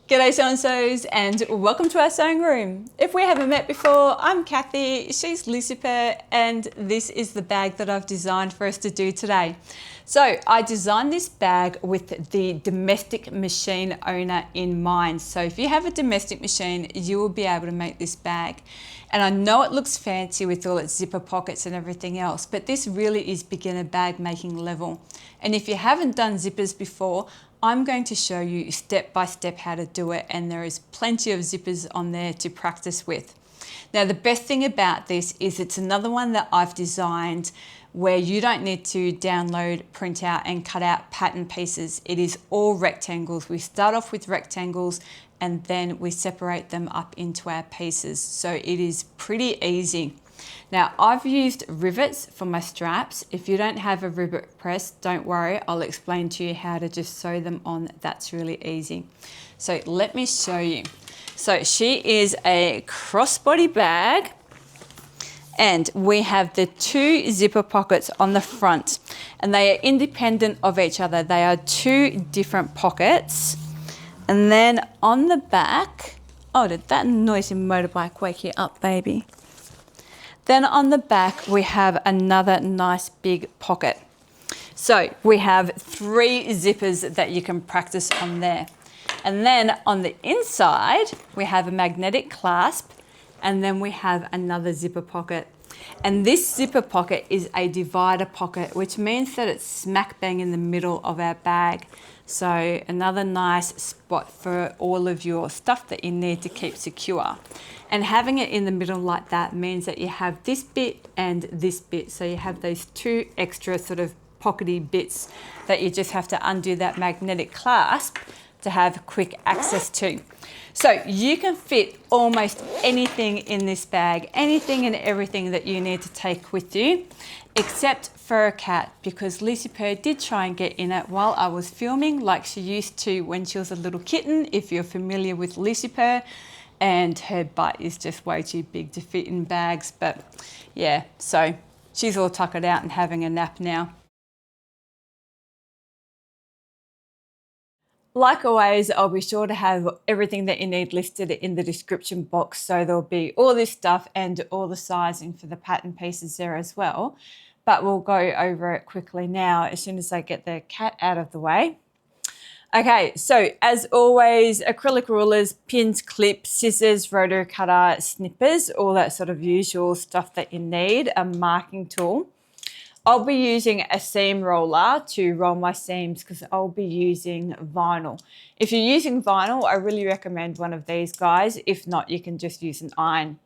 G'day so-and-sos and welcome to our sewing room. If we haven't met before, I'm Kathy, she's Lucifer, and this is the bag that I've designed for us to do today. So I designed this bag with the domestic machine owner in mind. So if you have a domestic machine, you will be able to make this bag. And I know it looks fancy with all its zipper pockets and everything else, but this really is beginner bag making level. And if you haven't done zippers before, I'm going to show you step by step how to do it, and there is plenty of zippers on there to practice with. Now the best thing about this is it's another one that I've designed where you don't need to download, print out and cut out pattern pieces. It is all rectangles. We start off with rectangles and then we separate them up into our pieces. So it is pretty easy. Now I've used rivets for my straps. If you don't have a rivet press, don't worry, I'll explain to you how to just sew them on. That's really easy. So let me show you. So she is a crossbody bag and we have the two zipper pockets on the front and they are independent of each other. They are two different pockets. And then on the back, oh, did that noisy motorbike wake you up, baby? Then on the back, we have another nice big pocket. So we have 3 zippers that you can practice on there. And then on the inside, we have a magnetic clasp, and then we have another zipper pocket. And this zipper pocket is a divider pocket, which means that it's smack bang in the middle of our bag. So another nice spot for all of your stuff that you need to keep secure. And having it in the middle like that means that you have this bit and this bit. So you have those 2 extra sort of pockety bits that you just have to undo that magnetic clasp to have quick access to. So you can fit almost anything in this bag, anything and everything that you need to take with you, except for a cat, because Lucy Purr did try and get in it while I was filming, like she used to when she was a little kitten, if you're familiar with Lucy Purr, and her butt is just way too big to fit in bags. But yeah, so she's all tuckered out and having a nap now. Like always, I'll be sure to have everything that you need listed in the description box. So there'll be all this stuff and all the sizing for the pattern pieces there as well. But we'll go over it quickly now as soon as I get the cat out of the way. Okay, so as always, acrylic rulers, pins, clips, scissors, rotary cutter, snippers, all that sort of usual stuff that you need, a marking tool. I'll be using a seam roller to roll my seams because I'll be using vinyl. If you're using vinyl, I really recommend one of these guys. If not, you can just use an iron.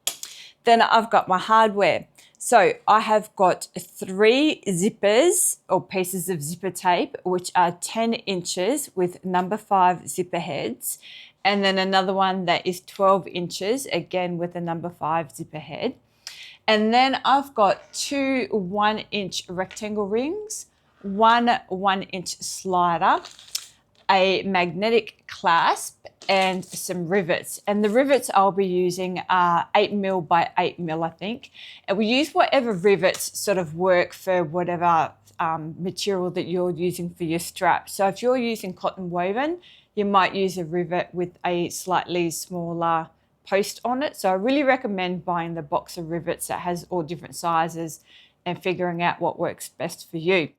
Then I've got my hardware. So I have got 3 zippers or pieces of zipper tape, which are 10 inches with number 5 zipper heads. And then another one that is 12 inches, again with a number 5 zipper head. And then I've got 2 1-inch rectangle rings, 1 1-inch slider, a magnetic clasp, and some rivets. And the rivets I'll be using are 8mm by 8mm, I think. And we use whatever rivets sort of work for whatever material that you're using for your strap. So if you're using cotton woven, you might use a rivet with a slightly smaller post on it. So I really recommend buying the box of rivets that has all different sizes and figuring out what works best for you.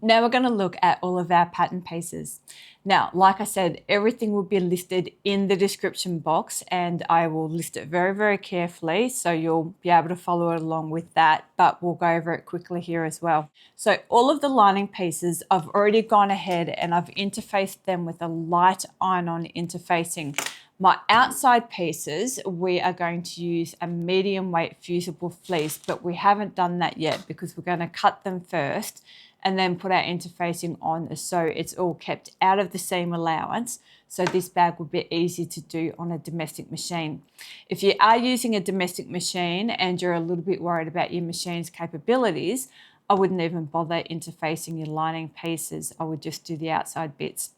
Now we're going to look at all of our pattern pieces. Now, like I said, everything will be listed in the description box and I will list it very, very carefully so you'll be able to follow it along with that, but we'll go over it quickly here as well. So all of the lining pieces, I've already gone ahead and I've interfaced them with a light iron-on interfacing. My outside pieces, we are going to use a medium weight fusible fleece, but we haven't done that yet because we're going to cut them first and then put our interfacing on so it's all kept out of the seam allowance. So this bag will be easy to do on a domestic machine. If you are using a domestic machine and you're a little bit worried about your machine's capabilities, I wouldn't even bother interfacing your lining pieces. I would just do the outside bits.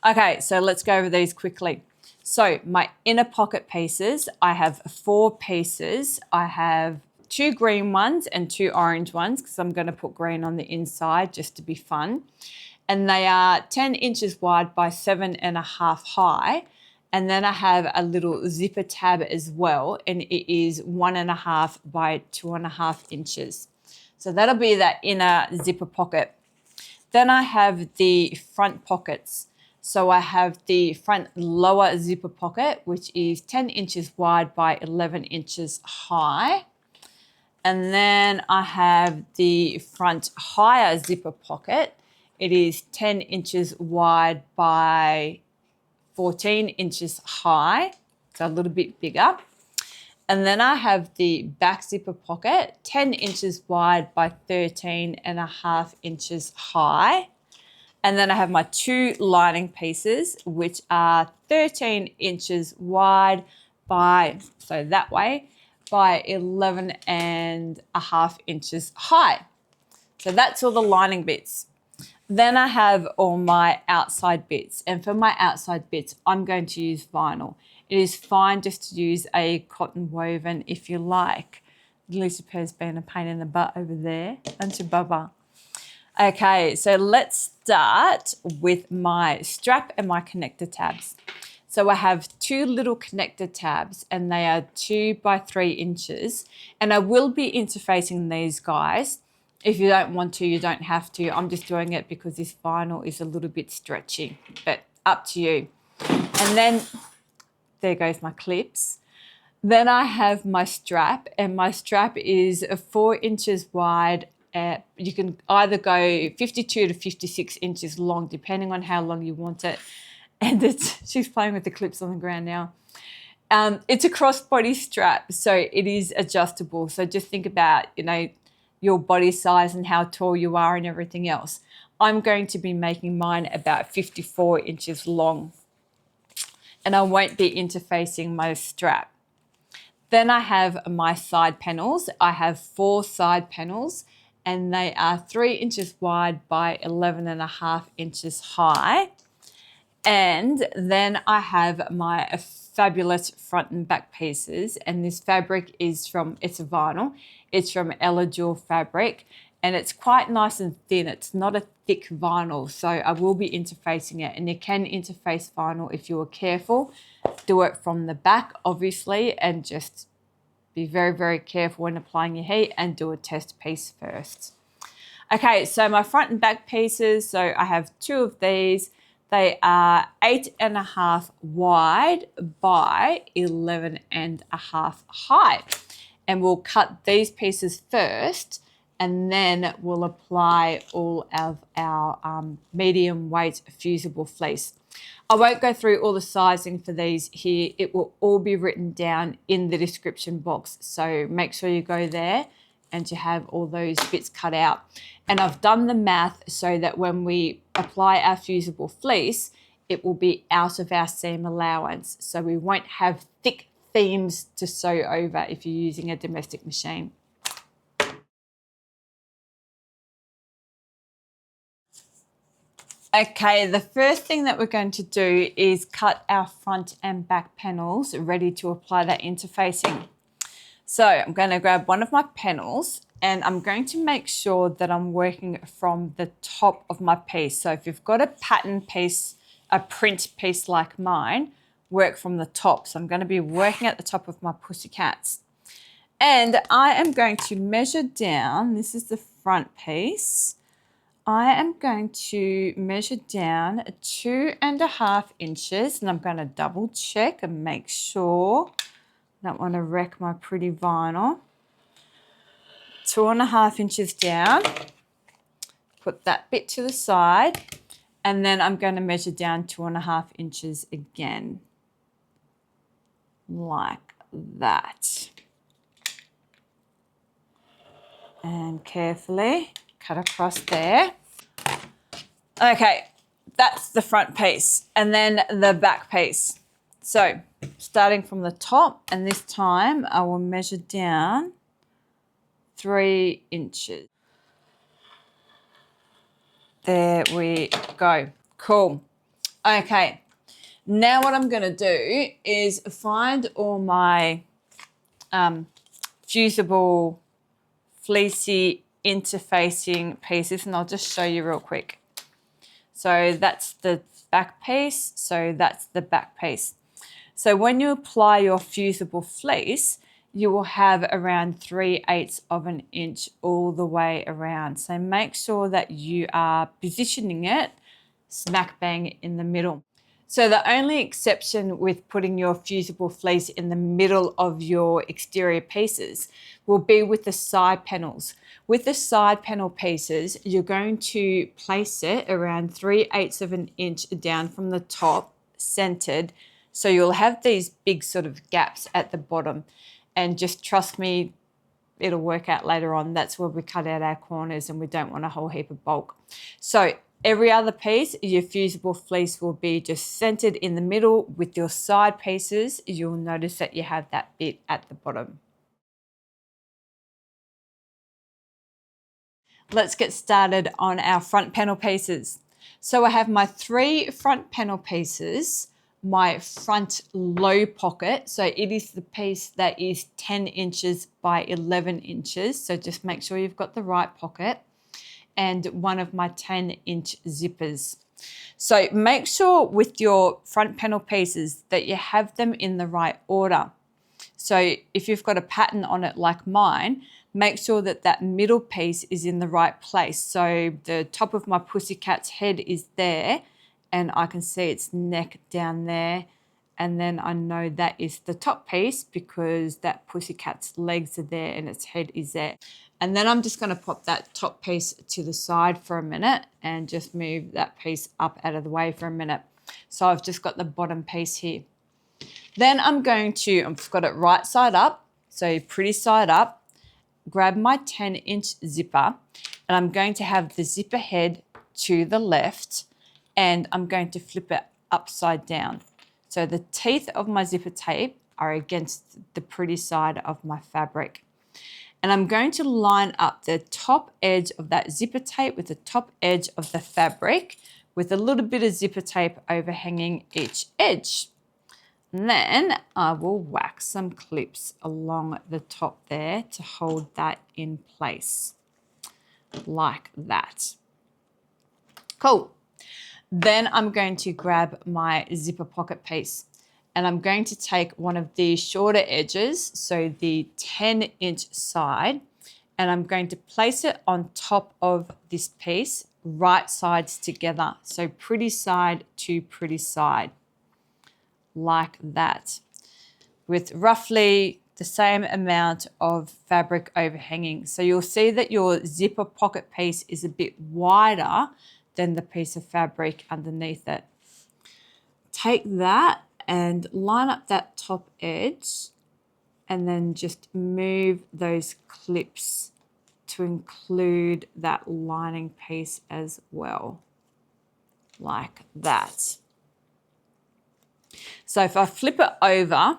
Okay, so let's go over these quickly. So my inner pocket pieces, I have 4 pieces. I have 2 green ones and 2 orange ones because I'm going to put green on the inside just to be fun. And they are 10 inches wide by 7.5 high. And then I have a little zipper tab as well, and it is 1.5 by 2.5 inches. So that'll be that inner zipper pocket. Then I have the front pockets. So I have the front lower zipper pocket, which is 10 inches wide by 11 inches high. And then I have the front higher zipper pocket. It is 10 inches wide by 14 inches high, so a little bit bigger. And then I have the back zipper pocket, 10 inches wide by 13.5 inches high. And then I have my 2 lining pieces, which are 13 inches wide by, so that way, by 11.5 inches high. So that's all the lining bits. Then I have all my outside bits, and for my outside bits, I'm going to use vinyl. It is fine just to use a cotton woven if you like. Lucifer's been a pain in the butt over there, aren't you, Bubba? Okay, so let's start with my strap and my connector tabs. So I have 2 little connector tabs, and they are 2 by 3 inches, and I will be interfacing these guys. If you don't want to, you don't have to. I'm just doing it because this vinyl is a little bit stretchy, but up to you. And then there goes my clips. Then I have my strap, and my strap is 4 inches wide. You can either go 52 to 56 inches long, depending on how long you want it. And she's playing with the clips on the ground now. It's a crossbody strap, so it is adjustable. So just think about, your body size and how tall you are and everything else. I'm going to be making mine about 54 inches long, and I won't be interfacing my strap. Then I have my side panels. I have 4 side panels, and they are 3 inches wide by 11.5 inches high. And then I have my fabulous front and back pieces, and this fabric is it's a vinyl. It's from Elajure fabric, and it's quite nice and thin. It's not a thick vinyl, so I will be interfacing it, and you can interface vinyl if you are careful. Do it from the back, obviously, and just be very, very careful when applying your heat, and do a test piece first. Okay, so my front and back pieces, so I have 2 of these. They are 8.5 wide by 11.5 high. And we'll cut these pieces first, and then we'll apply all of our medium weight fusible fleece. I won't go through all the sizing for these here. It will all be written down in the description box. So make sure you go there and you have all those bits cut out. And I've done the math so that when we apply our fusible fleece, it will be out of our seam allowance. So we won't have thick seams to sew over if you're using a domestic machine. Okay, the first thing that we're going to do is cut our front and back panels ready to apply that interfacing. So I'm going to grab one of my panels, and I'm going to make sure that I'm working from the top of my piece. So if you've got a pattern piece, a print piece like mine, work from the top. So I'm going to be working at the top of my pussycats. And I am going to measure down. This is the front piece. I am going to measure down 2.5 inches, and I'm going to double check and make sure. I don't want to wreck my pretty vinyl. 2.5 inches down. Put that bit to the side, and then I'm going to measure down 2.5 inches again, like that. And carefully cut across there. Okay, that's the front piece, and then the back piece. So starting from the top, and this time I will measure down 3 inches. There we go. Cool. Okay, now what I'm going to do is find all my fusible, fleecy interfacing pieces, and I'll just show you real quick. So that's the back piece. So that's the back piece. So when you apply your fusible fleece, you will have around 3/8 of an inch all the way around. So make sure that you are positioning it smack bang in the middle. So the only exception with putting your fusible fleece in the middle of your exterior pieces will be with the side panels. With the side panel pieces, you're going to place it around 3/8 of an inch down from the top, centered. So you'll have these big sort of gaps at the bottom. And just trust me, it'll work out later on. That's where we cut out our corners and we don't want a whole heap of bulk. So every other piece, your fusible fleece will be just centered in the middle. With your side pieces, you'll notice that you have that bit at the bottom. Let's get started on our front panel pieces. So I have my 3 front panel pieces, my front low pocket. So it is the piece that is 10 inches by 11 inches. So just make sure you've got the right pocket, and one of my 10-inch zippers. So make sure with your front panel pieces that you have them in the right order. So if you've got a pattern on it like mine, make sure that that middle piece is in the right place. So the top of my pussycat's head is there, and I can see its neck down there. And then I know that is the top piece because that pussycat's legs are there and its head is there. And then I'm just going to pop that top piece to the side for a minute and just move that piece up out of the way for a minute. So I've just got the bottom piece here. Then I've got it right side up, so pretty side up, grab my 10-inch zipper, and I'm going to have the zipper head to the left, and I'm going to flip it upside down. So the teeth of my zipper tape are against the pretty side of my fabric. And I'm going to line up the top edge of that zipper tape with the top edge of the fabric with a little bit of zipper tape overhanging each edge. And then I will wax some clips along the top there to hold that in place, like that. Cool. Then I'm going to grab my zipper pocket piece, and I'm going to take one of the shorter edges, so the 10-inch side, and I'm going to place it on top of this piece, right sides together. So pretty side to pretty side, like that, with roughly the same amount of fabric overhanging. So you'll see that your zipper pocket piece is a bit wider than the piece of fabric underneath it. Take that and line up that top edge, and then just move those clips to include that lining piece as well, like that. So if I flip it over,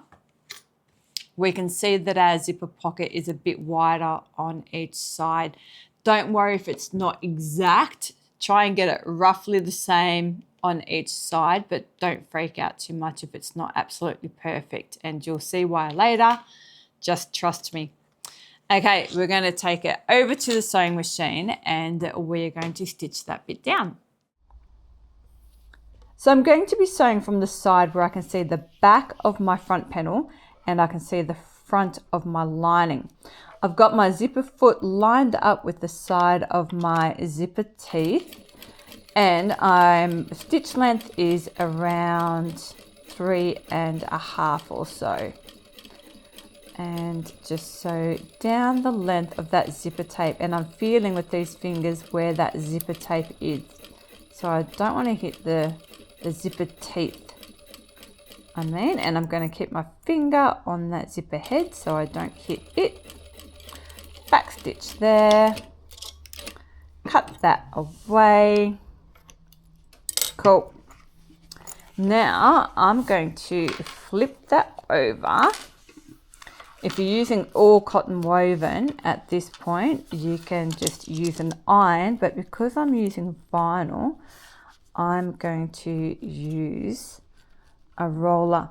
we can see that our zipper pocket is a bit wider on each side. Don't worry if it's not exact. Try and get it roughly the same on each side, but don't freak out too much if it's not absolutely perfect, and you'll see why later. Just trust me. Okay, we're going to take it over to the sewing machine and we're going to stitch that bit down. So I'm going to be sewing from the side where I can see the back of my front panel and I can see the front of my lining. I've got my zipper foot lined up with the side of my zipper teeth, and stitch length is around 3.5 or so. And just sew down the length of that zipper tape, and I'm feeling with these fingers where that zipper tape is. So I don't want to hit the zipper teeth, and I'm going to keep my finger on that zipper head so I don't hit it. Back stitch there, cut that away. Cool. Now I'm going to flip that over. If you're using all cotton woven at this point, you can just use an iron, but because I'm using vinyl, I'm going to use a roller.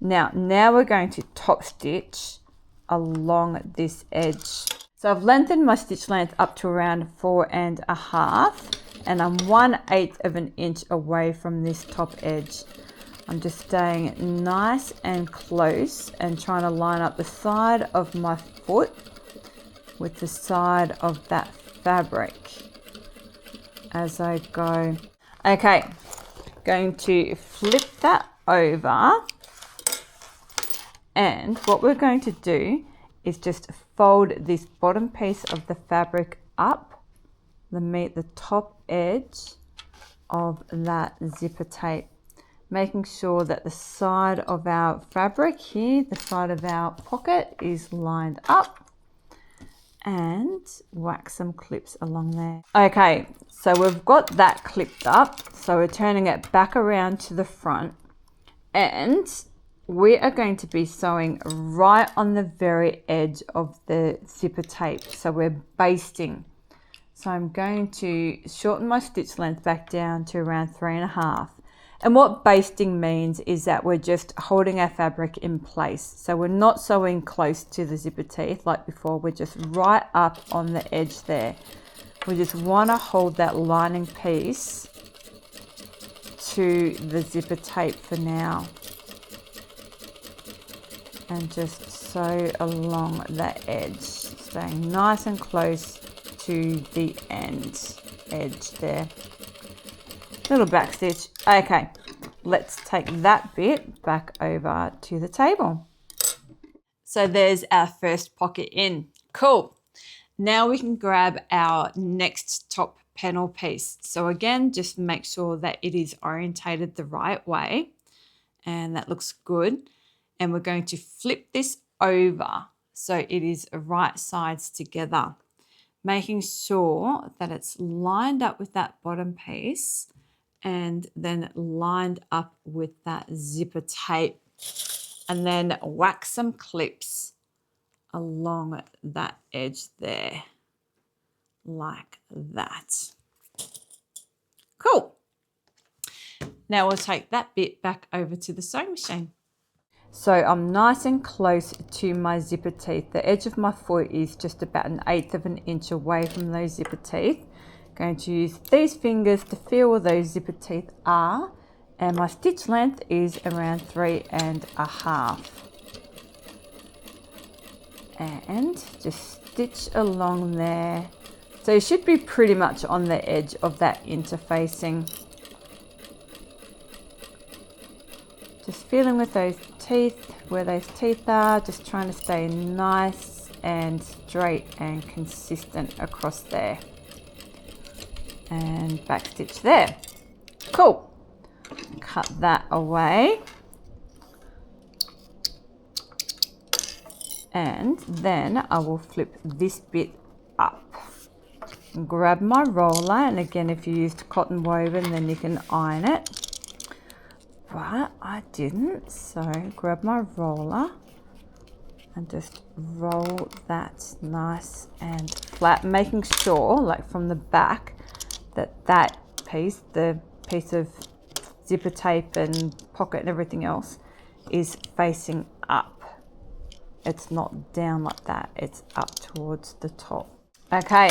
Now we're going to top stitch along this edge. So I've lengthened my stitch length up to around 4.5, and I'm 1/8 of an inch away from this top edge. I'm just staying nice and close and trying to line up the side of my foot with the side of that fabric as I go. Okay, going to flip that over, and what we're going to do is just fold this bottom piece of the fabric up to meet the top edge of that zipper tape, making sure that the side of our fabric here, the side of our pocket, is lined up, and whack some clips along there. Okay, so we've got that clipped up, so we're turning it back around to the front, and we are going to be sewing right on the very edge of the zipper tape, so we're basting. So I'm going to shorten my stitch length back down to around 3.5. And what basting means is that we're just holding our fabric in place. So we're not sewing close to the zipper teeth like before, we're just right up on the edge there. We just want to hold that lining piece to the zipper tape for now. And just sew along that edge, staying nice and close to the edge there. Little back stitch. Okay, let's take that bit back over to the table. So there's our first pocket in. Cool. Now we can grab our next top panel piece. So again, just make sure that it is orientated the right way, and that looks good. And we're going to flip this over so it is right sides together, making sure that it's lined up with that bottom piece and then lined up with that zipper tape, and then whack some clips along that edge there like that. Cool. Now we'll take that bit back over to the sewing machine. So I'm nice and close to my zipper teeth. The edge of my foot is just about 1/8 of an inch away from those zipper teeth. Going to use these fingers to feel where those zipper teeth are, and my stitch length is around 3.5. And just stitch along there. So you should be pretty much on the edge of that interfacing. Just feeling with those teeth, where those teeth are, just trying to stay nice and straight and consistent across there. And back stitch there. Cool. Cut that away. And then I will flip this bit up. Grab my roller, and again, if you used cotton woven, then you can iron it. But I didn't, so grab my roller and just roll that nice and flat, making sure, like from the back, that piece, the piece of zipper tape and pocket and everything else, is facing up. It's not down like that, it's up towards the top. Okay,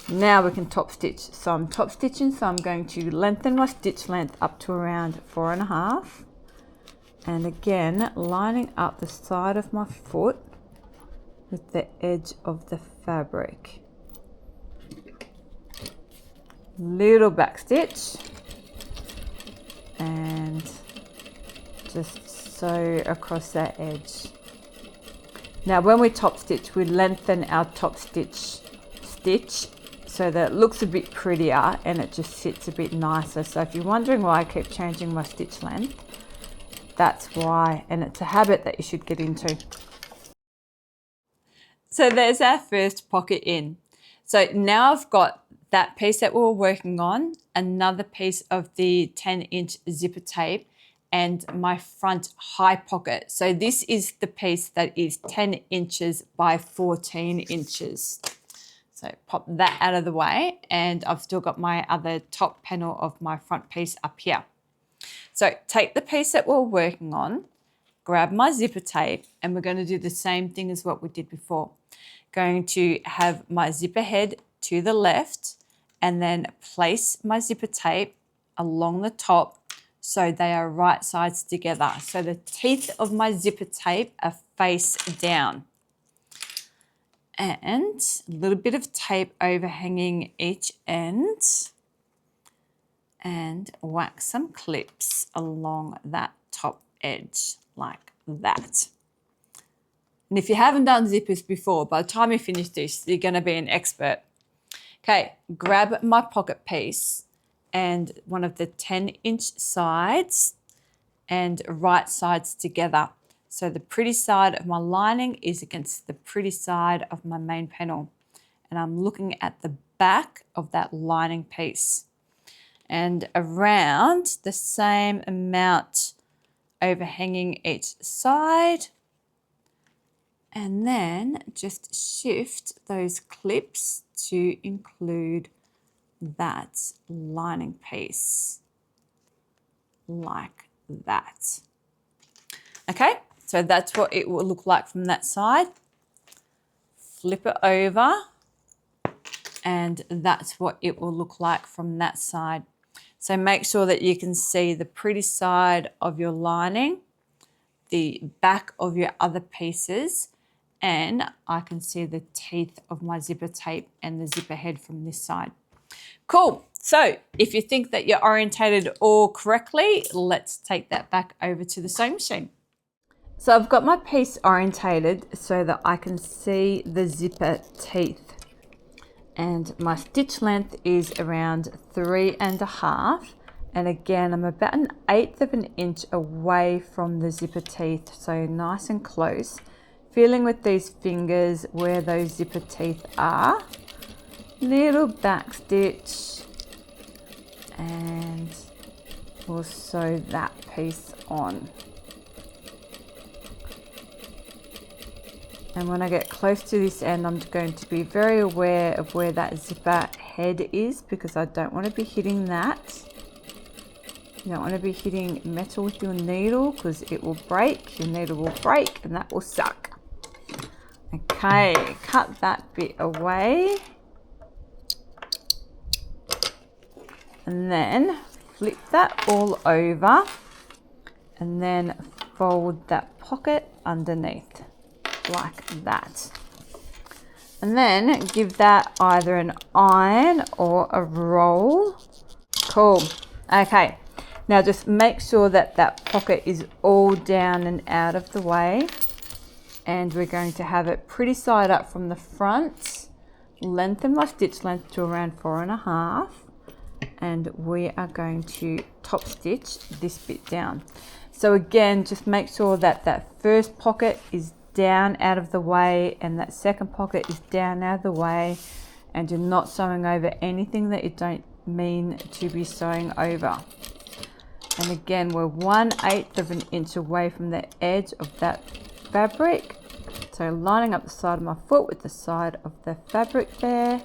now we can top stitch. So I'm top stitching, so I'm going to lengthen my stitch length up to around 4.5. And again, lining up the side of my foot with the edge of the fabric. Little back stitch. And just sew across that edge. Now when we top stitch, we lengthen our top stitch so that it looks a bit prettier and it just sits a bit nicer. So if you're wondering why I keep changing my stitch length, that's why, and it's a habit that you should get into. So there's our first pocket in. So now I've got that piece that we were working on, another piece of the 10-inch zipper tape, and my front high pocket. So this is the piece that is 10 inches by 14 inches. So pop that out of the way, and I've still got my other top panel of my front piece up here. So take the piece that we're working on, grab my zipper tape, and we're going to do the same thing as what we did before. Going to have my zipper head to the left, and then place my zipper tape along the top so they are right sides together. So the teeth of my zipper tape are face down. And a little bit of tape overhanging each end, and whack some clips along that top edge like that. And if you haven't done zippers before, by the time you finish this, you're going to be an expert. Okay, grab my pocket piece and one of the 10-inch sides and right sides together. So the pretty side of my lining is against the pretty side of my main panel. And I'm looking at the back of that lining piece. And around the same amount overhanging each side. And then just shift those clips to include that lining piece like that. Okay, so that's what it will look like from that side. Flip it over, and that's what it will look like from that side. So make sure that you can see the pretty side of your lining, the back of your other pieces, and I can see the teeth of my zipper tape and the zipper head from this side. Cool. So if you think that you're orientated all correctly, let's take that back over to the sewing machine. So I've got my piece orientated so that I can see the zipper teeth. And my stitch length is around 3.5. And again, I'm about 1/8 of an inch away from the zipper teeth, so nice and close. Feeling with these fingers where those zipper teeth are. Little back stitch, and we'll sew that piece on. And when I get close to this end, I'm going to be very aware of where that zipper head is, because I don't want to be hitting that. You don't want to be hitting metal with your needle because it will break, your needle will break, and that will suck. Okay, cut that bit away. And then flip that all over and then fold that pocket underneath like that. And then give that either an iron or a roll. Cool. Okay, now just make sure that that pocket is all down and out of the way. And we're going to have it pretty side up from the front. Lengthen my stitch length to around 4.5. And we are going to top stitch this bit down. So again, just make sure that that first pocket is down out of the way and that second pocket is down out of the way, and you're not sewing over anything that you don't mean to be sewing over. And again, we're 1/8 of an inch away from the edge of that fabric. So lining up the side of my foot with the side of the fabric there.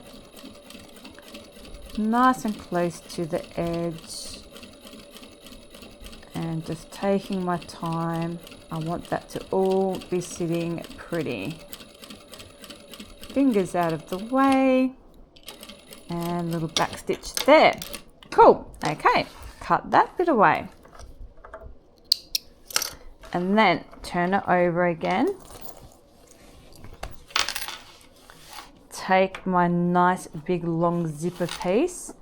Nice and close to the edge. And just taking my time. I want that to all be sitting pretty. Fingers out of the way. And little back stitch there. Cool. Okay. Cut that bit away. And then turn it over again. Take my nice big long zipper piece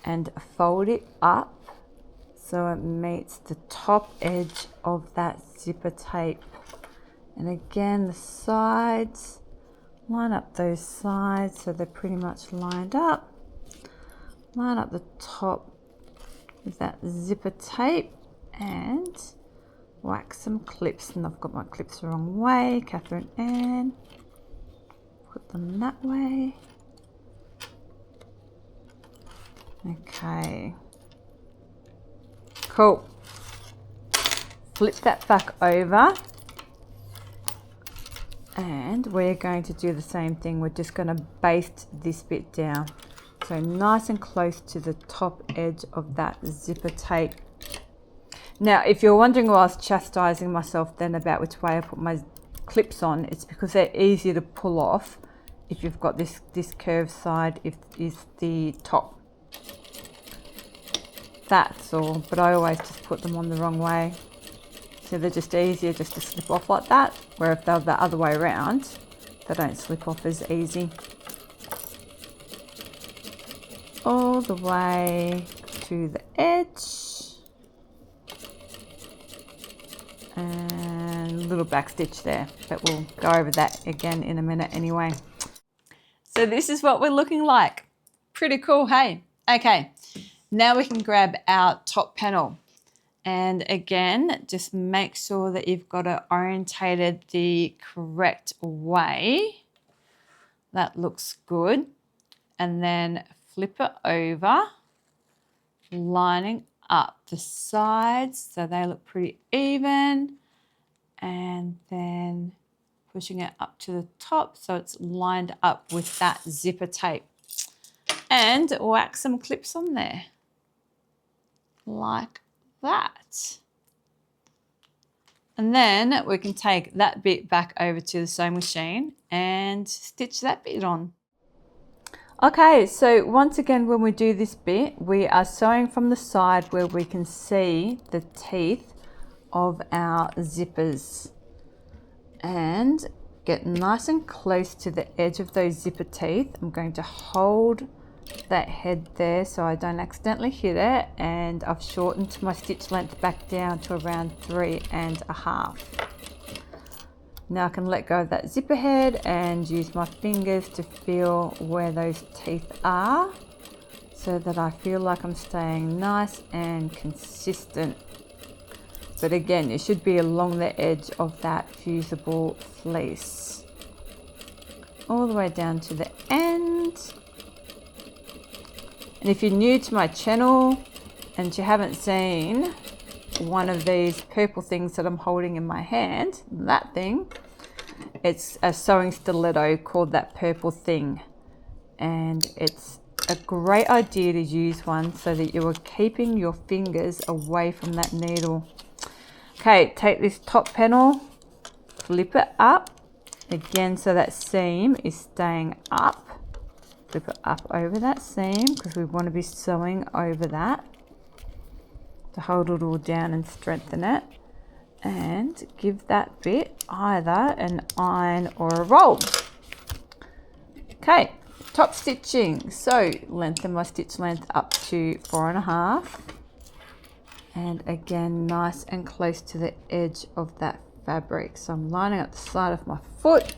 and fold it up so it meets the top edge of that zipper tape. And again, the sides, line up those sides so they're pretty much lined up. Line up the top with that zipper tape and whack some clips. And I've got my clips the wrong way, Catherine Ann. Put them that way. Okay. Cool. Flip that back over. And we're going to do the same thing. We're just going to baste this bit down. So nice and close to the top edge of that zipper tape. Now, if you're wondering why I was chastising myself then about which way I put my clips on, it's because they're easier to pull off if you've got this curved side, if is the top. that's all, but I always just put them on the wrong way. So they're just easier just to slip off like that, where if they're the other way around, they don't slip off as easy. All the way to the edge. And a little back stitch there, but we'll go over that again in a minute anyway. So this is what we're looking like. Pretty cool, hey? Okay, now we can grab our top panel. And again, just make sure that you've got it orientated the correct way. That looks good. And then flip it over, lining up the sides so they look pretty even. And then pushing it up to the top so it's lined up with that zipper tape. And whack some clips on there, like that. And then we can take that bit back over to the sewing machine and stitch that bit on. Okay, so once again, when we do this bit, we are sewing from the side where we can see the teeth of our zippers, and get nice and close to the edge of those zipper teeth. I'm going to hold that head there so I don't accidentally hit it, and I've shortened my stitch length back down to around 3.5. Now I can let go of that zipper head and use my fingers to feel where those teeth are so that I feel like I'm staying nice and consistent. But again, it should be along the edge of that fusible fleece. All the way down to the end. And if you're new to my channel and you haven't seen one of these purple things that I'm holding in my hand, that thing, it's a sewing stiletto called that purple thing. And it's a great idea to use one so that you are keeping your fingers away from that needle. Okay, take this top panel, flip it up, again so that seam is staying up. Flip it up over that seam because we want to be sewing over that to hold it all down and strengthen it. And give that bit either an iron or a roll. Okay, top stitching. So lengthen my stitch length up to 4.5. And again, nice and close to the edge of that fabric. So I'm lining up the side of my foot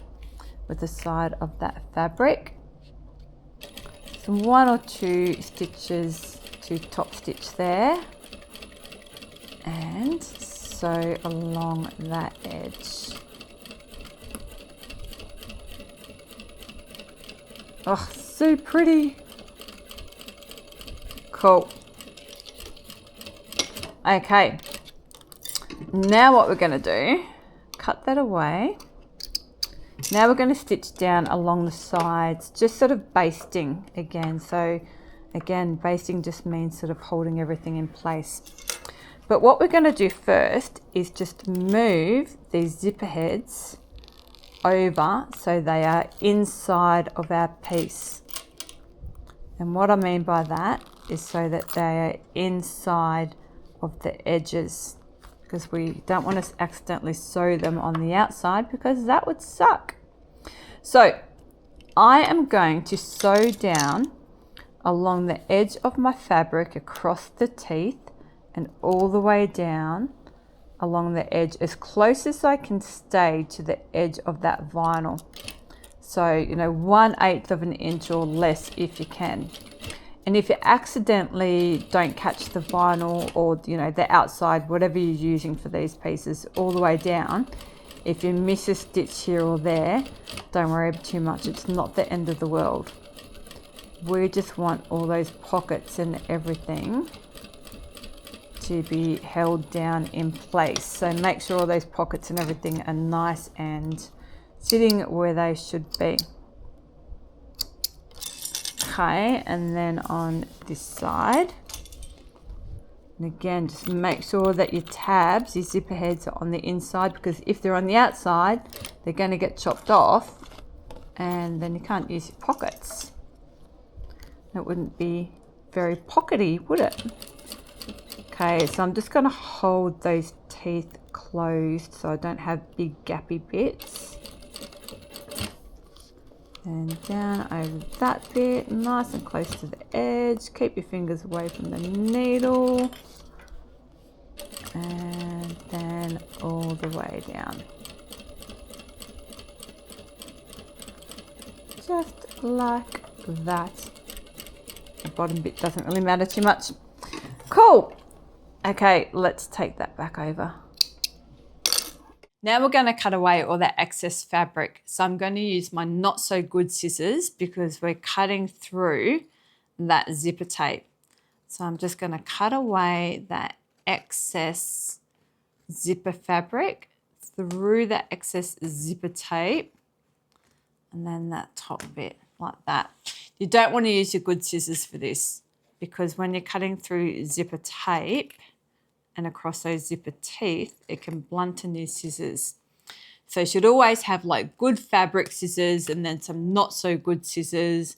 with the side of that fabric. Some 1 or 2 stitches to top stitch there. And sew along that edge. Oh, so pretty. Cool. Okay, now what we're going to do, cut that away. Now we're going to stitch down along the sides, just sort of basting again. So again, basting just means sort of holding everything in place. But what we're going to do first is just move these zipper heads over so they are inside of our piece. And what I mean by that is so that they are inside of the edges, because we don't want to accidentally sew them on the outside because that would suck. So I am going to sew down along the edge of my fabric across the teeth and all the way down along the edge as close as I can stay to the edge of that vinyl. So, you know, 1/8 of an inch or less if you can. And if you accidentally don't catch the vinyl or, you know, the outside, whatever you're using for these pieces, all the way down, if you miss a stitch here or there, don't worry too much. It's not the end of the world. We just want all those pockets and everything to be held down in place. So make sure all those pockets and everything are nice and sitting where they should be. Okay, and then on this side, and again, just make sure that your tabs, your zipper heads are on the inside, because if they're on the outside, they're going to get chopped off and then you can't use your pockets. That wouldn't be very pockety, would it? Okay, so I'm just going to hold those teeth closed so I don't have big gappy bits. And down over that bit, nice and close to the edge. Keep your fingers away from the needle. And then all the way down. Just like that. The bottom bit doesn't really matter too much. Cool. Okay, let's take that back over. Now we're going to cut away all that excess fabric. So I'm going to use my not so good scissors because we're cutting through that zipper tape. So I'm just going to cut away that excess zipper fabric through that excess zipper tape and then that top bit like that. You don't want to use your good scissors for this because when you're cutting through zipper tape and across those zipper teeth, it can blunten your scissors. So you should always have like good fabric scissors and then some not so good scissors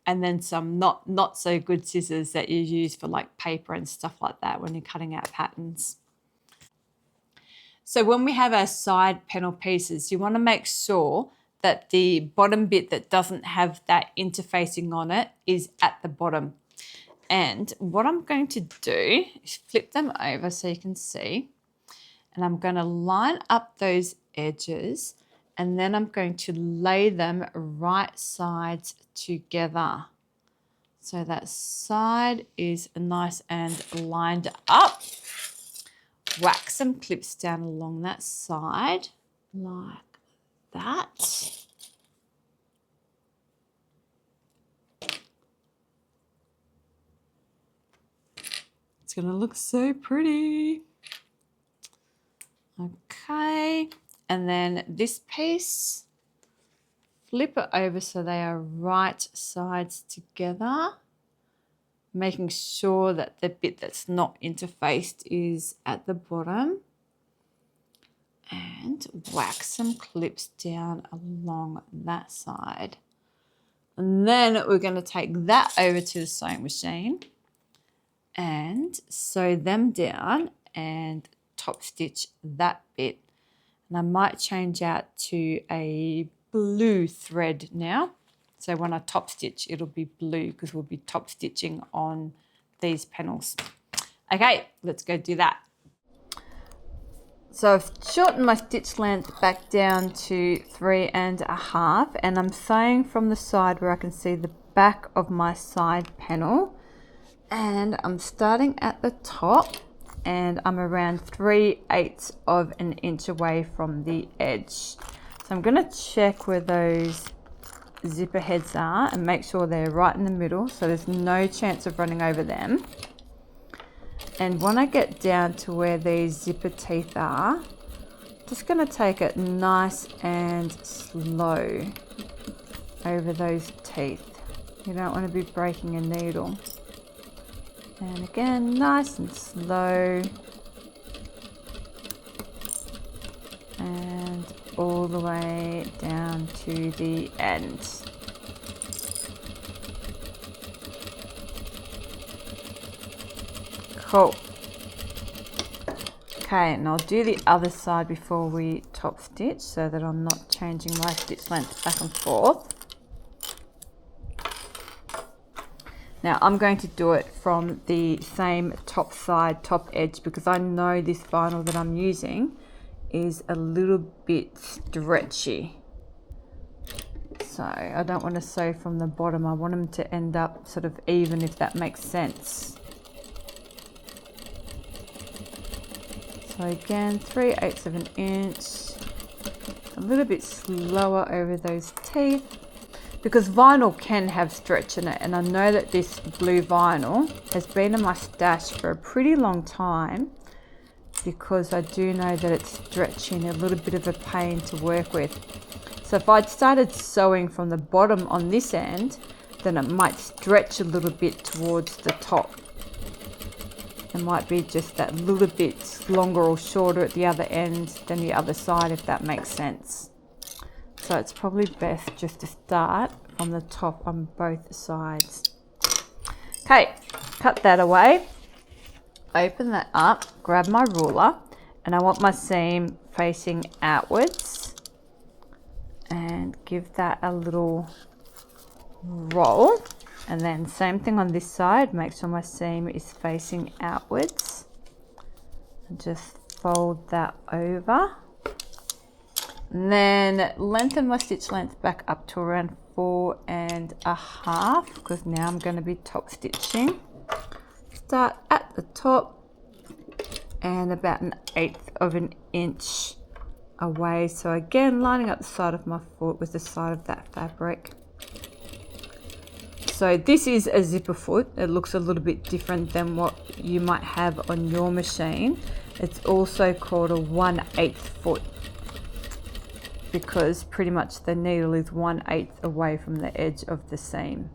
and then some not so good scissors that you use for like paper and stuff like that when you're cutting out patterns. So when we have our side panel pieces, you want to make sure that the bottom bit that doesn't have that interfacing on it is at the bottom. And what I'm going to do is flip them over so you can see. And I'm going to line up those edges and then I'm going to lay them right sides together. So that side is nice and lined up. Whack some clips down along that side like that. It's going to look so pretty. Okay, and then this piece, flip it over so they are right sides together, making sure that the bit that's not interfaced is at the bottom. And whack some clips down along that side. And then we're going to take that over to the sewing machine and sew them down and top stitch that bit. And I might change out to a blue thread now. So when I top stitch, it'll be blue because we'll be top stitching on these panels. Okay, let's go do that. So I've shortened my stitch length back down to 3.5 and I'm sewing from the side where I can see the back of my side panel. And I'm starting at the top and I'm around 3/8 of an inch away from the edge. So I'm going to check where those zipper heads are and make sure they're right in the middle so there's no chance of running over them. And when I get down to where these zipper teeth are, just going to take it nice and slow over those teeth. You don't want to be breaking a needle. And again, nice and slow. And all the way down to the end. Cool. Okay, and I'll do the other side before we top stitch so that I'm not changing my stitch length back and forth. Now I'm going to do it from the same top side, top edge, because I know this vinyl that I'm using is a little bit stretchy. So I don't want to sew from the bottom. I want them to end up sort of even, if that makes sense. So again, 3/8 of an inch, a little bit slower over those teeth, because vinyl can have stretch in it, and I know that this blue vinyl has been in my stash for a pretty long time because I do know that it's stretching, a little bit of a pain to work with. So if I'd started sewing from the bottom on this end, then it might stretch a little bit towards the top. It might be just that little bit longer or shorter at the other end than the other side, if that makes sense. So it's probably best just to start from the top on both sides. Okay, cut that away. open that up, grab my ruler, and I want my seam facing outwards, and give that a little roll. And then same thing on this side, make sure my seam is facing outwards, and just fold that over. And then lengthen my stitch length back up to around 4.5, because now I'm going to be top stitching. Start at the top and about 1/8 of an inch away. So again, lining up the side of my foot with the side of that fabric. So this is a zipper foot. It looks a little bit different than what you might have on your machine. It's also called a 1/8 foot, because pretty much the needle is 1/8 away from the edge of the seam.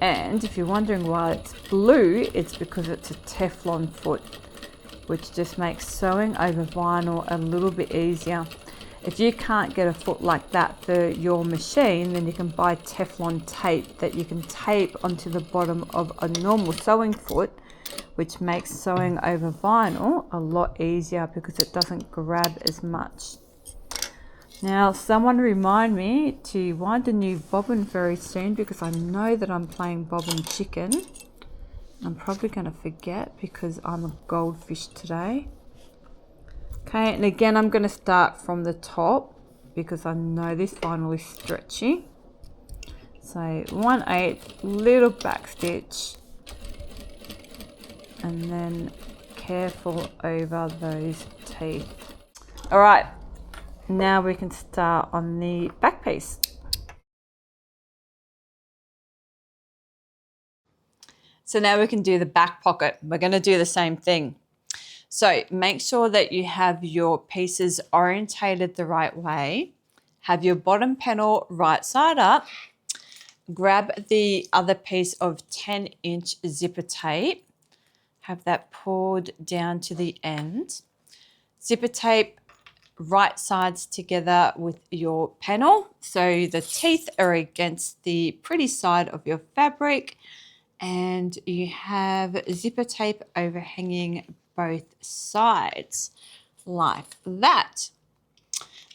And if you're wondering why it's blue, it's because it's a Teflon foot, which just makes sewing over vinyl a little bit easier. If you can't get a foot like that for your machine, then you can buy Teflon tape that you can tape onto the bottom of a normal sewing foot, which makes sewing over vinyl a lot easier because it doesn't grab as much. Now, someone remind me to wind a new bobbin very soon, because I know that I'm playing bobbin chicken. I'm probably going to forget because I'm a goldfish today. Okay, and again, I'm going to start from the top because I know this vinyl is stretchy. So 1/8, little back stitch, and then careful over those teeth. All right. Now we can start on the back piece. So now we can do the back pocket. We're going to do the same thing. So make sure that you have your pieces orientated the right way. Have your bottom panel right side up. Grab the other piece of 10-inch zipper tape. Have that pulled down to the end. Zipper tape right sides together with your panel, so the teeth are against the pretty side of your fabric, and you have zipper tape overhanging both sides like that.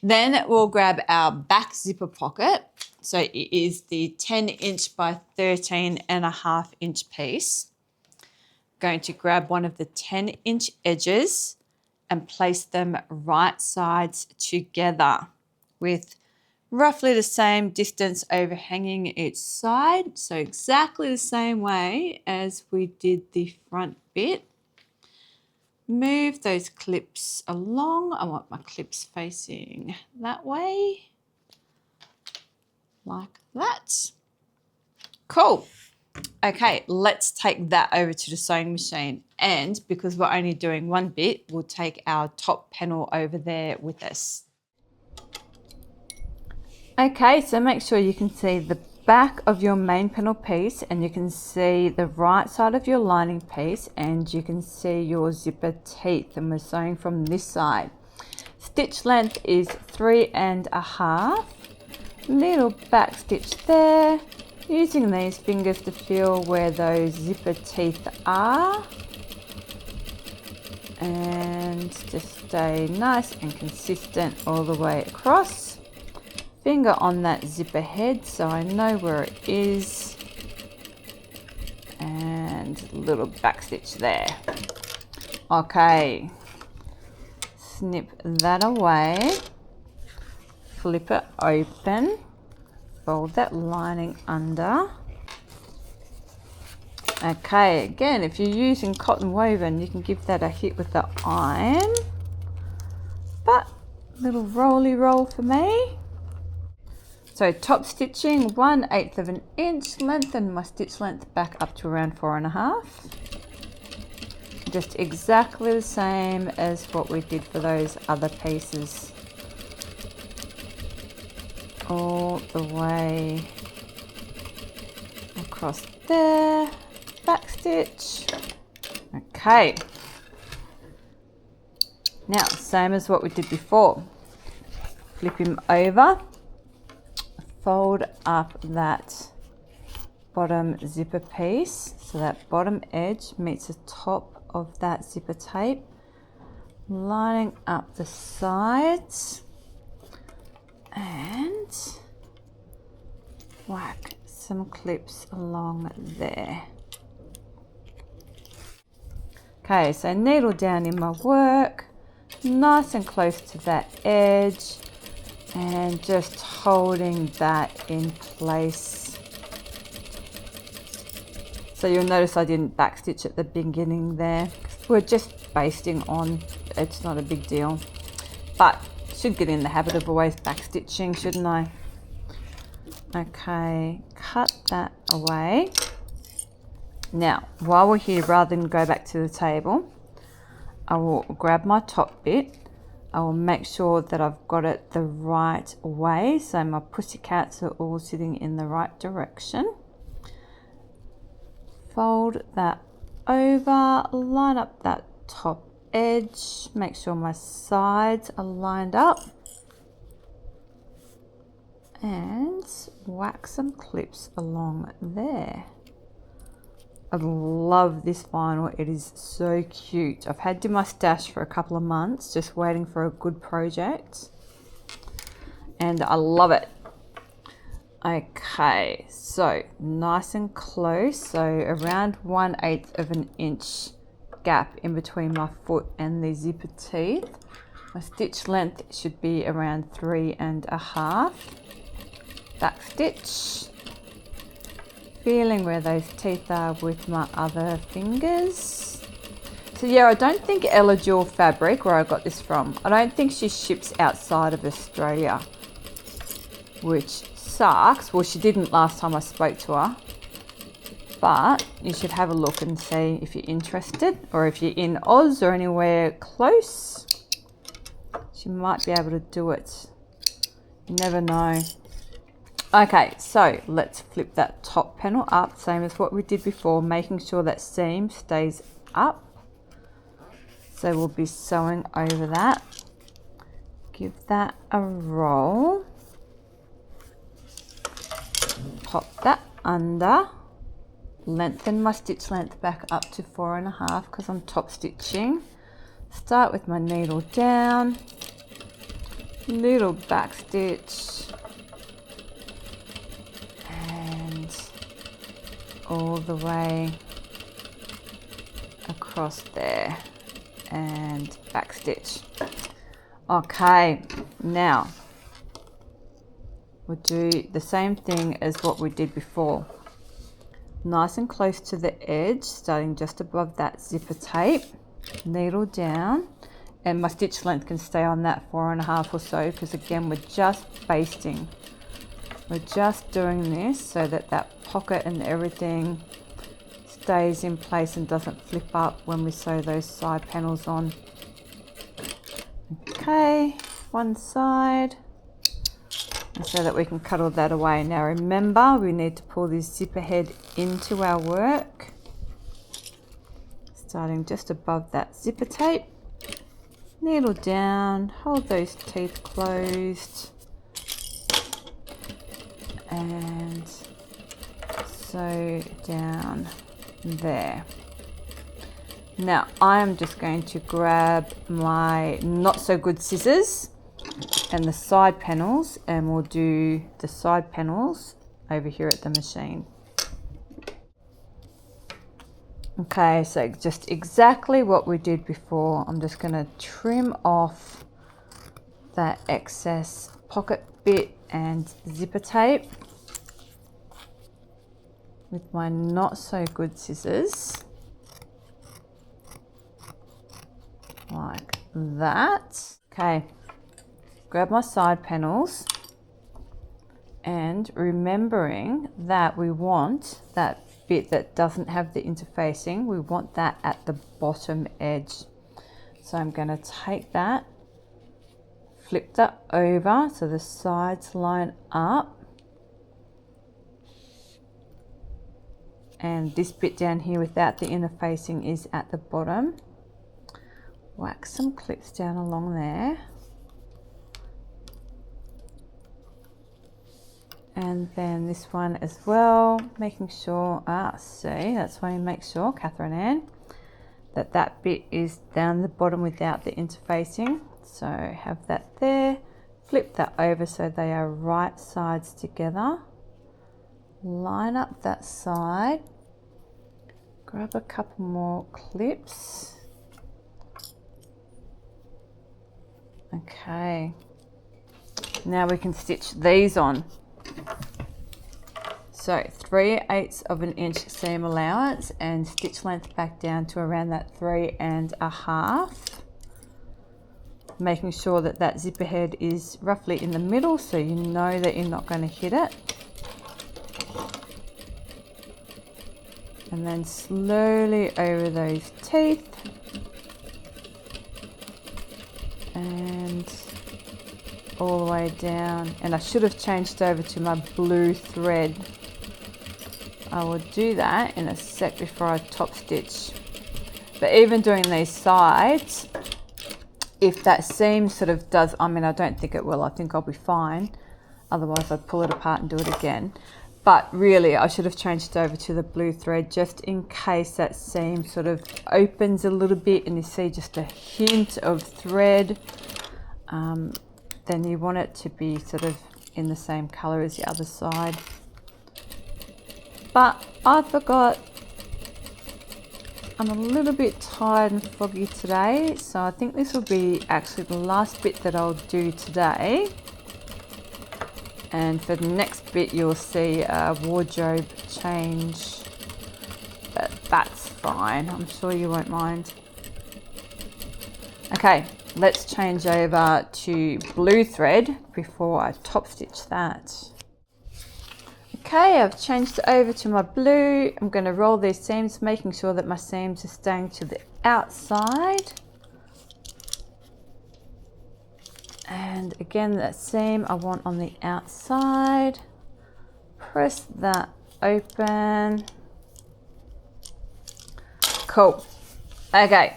Then we'll grab our back zipper pocket. So it is the 10-inch by 13.5-inch piece. Going to grab one of the 10-inch edges and place them right sides together with roughly the same distance overhanging each side. So exactly the same way as we did the front bit. Move those clips along. I want my clips facing that way, like that. Cool. Okay, let's take that over to the sewing machine. And because we're only doing one bit, we'll take our top panel over there with us. Okay, so make sure you can see the back of your main panel piece, and you can see the right side of your lining piece, and you can see your zipper teeth, and we're sewing from this side. Stitch length is 3.5. Little back stitch there. Using these fingers to feel where those zipper teeth are, and just stay nice and consistent all the way across. Finger on that zipper head so I know where it is, and little back stitch there. Okay, snip that away, flip it open. Fold that lining under. Okay, again, if you're using cotton woven, you can give that a hit with the iron. But little roly roll for me. So top stitching 1/8 of an inch, lengthen my stitch length back up to around 4.5. Just exactly the same as what we did for those other pieces. All the way across there, back stitch. Okay, now same as what we did before, flip him over, fold up that bottom zipper piece. So that bottom edge meets the top of that zipper tape, lining up the sides, and whack some clips along there. Okay, so needle down in my work, nice and close to that edge, and just holding that in place. So you'll notice I didn't backstitch at the beginning there. We're just basting on, it's not a big deal, but should get in the habit of always backstitching, shouldn't I? Okay, cut that away. Now, while we're here, rather than go back to the table, I will grab my top bit. I will make sure that I've got it the right way, so my pussycats are all sitting in the right direction. Fold that over, line up that top edge, make sure my sides are lined up, and whack some clips along there. I love this vinyl, it is so cute. I've had it in my stash for a couple of months, just waiting for a good project, and I love it. Okay, so nice and close, so around 1/8 of an inch gap in between my foot and the zipper teeth. My stitch length should be around 3.5. Back stitch. Feeling where those teeth are with my other fingers. So yeah, I don't think Ella Jewel Fabric, where I got this from, I don't think she ships outside of Australia, which sucks. Well, she didn't last time I spoke to her, but you should have a look and see if you're interested, or if you're in Oz or anywhere close, she might be able to do it. You never know. Okay, so let's flip that top panel up, same as what we did before, making sure that seam stays up. So we'll be sewing over that. Give that a roll. Pop that under. Lengthen my stitch length back up to 4.5 because I'm top stitching. Start with my needle down, little back stitch, all the way across there and back stitch. Okay, now we'll do the same thing as what we did before. Nice and close to the edge, starting just above that zipper tape, needle down, and my stitch length can stay on that 4.5 or so, because again we're just basting. We're just doing this so that that pocket and everything stays in place and doesn't flip up when we sew those side panels on. Okay, one side, and so that we can cut all that away. Now remember, we need to pull this zipper head into our work, starting just above that zipper tape, needle down, hold those teeth closed, and sew down there. Now I am just going to grab my not so good scissors and the side panels, and we'll do the side panels over here at the machine. Okay, so just exactly what we did before. I'm just going to trim off that excess pocket bit and zipper tape with my not so good scissors, like that. Okay, grab my side panels, and remembering that we want that bit that doesn't have the interfacing, we want that at the bottom edge. So I'm going to take that, flip that over so the sides line up, and this bit down here without the interfacing is at the bottom. Whack some clips down along there, And then this one as well, making sure, see, that's why you make sure, Catherine Ann, that that bit is down the bottom without the interfacing. So have that there, flip that over so they are right sides together. Line up that side, grab a couple more clips. Okay, now we can stitch these on. So 3/8 of an inch seam allowance and stitch length back down to around that 3.5. Making sure that that zipper head is roughly in the middle so you know that you're not going to hit it. And then slowly over those teeth. And all the way down. And I should have changed over to my blue thread. I will do that in a sec before I top stitch. But even doing these sides, if that seam sort of does, I mean, I don't think it will, I think I'll be fine. Otherwise I'd pull it apart and do it again. But really I should have changed over to the blue thread just in case that seam sort of opens a little bit and you see just a hint of thread. Then you want it to be sort of in the same color as the other side. But I forgot, I'm a little bit tired and foggy today, so I think this will be actually the last bit that I'll do today. And for the next bit you'll see a wardrobe change, but that's fine, I'm sure you won't mind. Okay, let's change over to blue thread before I top stitch that. Okay, I've changed over to my blue. I'm going to roll these seams, making sure that my seams are staying to the outside. And again, that seam I want on the outside. Press that open. Cool. Okay.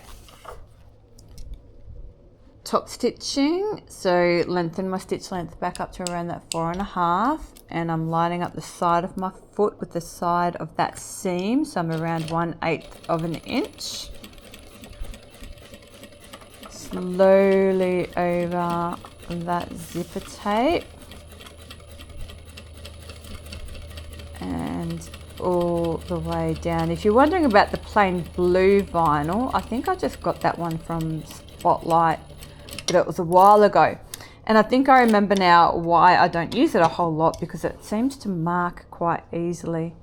Top stitching, so lengthen my stitch length back up to around that 4.5, and I'm lining up the side of my foot with the side of that seam, so I'm around 1/8 of an inch. Slowly over that zipper tape and all the way down. If you're wondering about the plain blue vinyl, I think I just got that one from Spotlight, but it was a while ago. And I think I remember now why I don't use it a whole lot, because it seems to mark quite easily.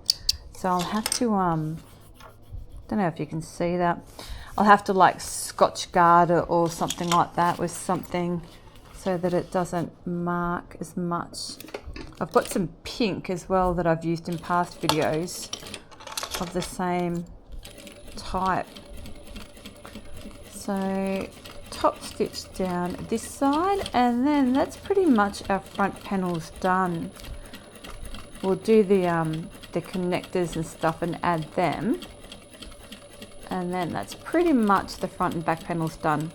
So I'll have to, don't know if you can see that. I'll have to like Scotch guard it or something like that with something so that it doesn't mark as much. I've got some pink as well that I've used in past videos of the same type. So top stitch down this side, and then that's pretty much our front panels done. We'll do the connectors and stuff and add them, and then that's pretty much the front and back panels done.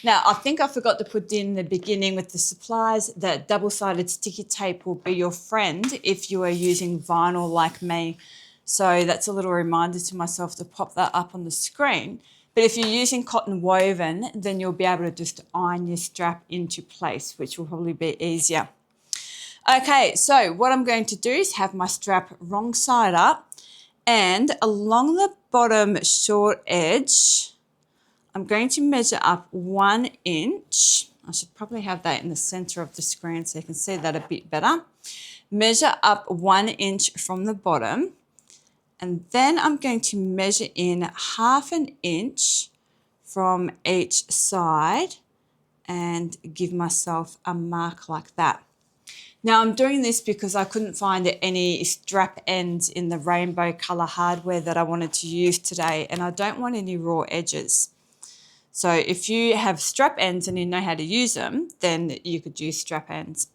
Now, I think I forgot to put in the beginning with the supplies that double-sided sticky tape will be your friend if you are using vinyl like me. So that's a little reminder to myself to pop that up on the screen. But if you're using cotton woven, then you'll be able to just iron your strap into place, which will probably be easier. Okay, so what I'm going to do is have my strap wrong side up, and along the bottom short edge, I'm going to measure up 1 inch. I should probably have that in the center of the screen so you can see that a bit better. Measure up 1 inch from the bottom. And then I'm going to measure in 1/2 inch from each side and give myself a mark like that. Now I'm doing this because I couldn't find any strap ends in the rainbow color hardware that I wanted to use today, and I don't want any raw edges. So if you have strap ends and you know how to use them, then you could use strap ends.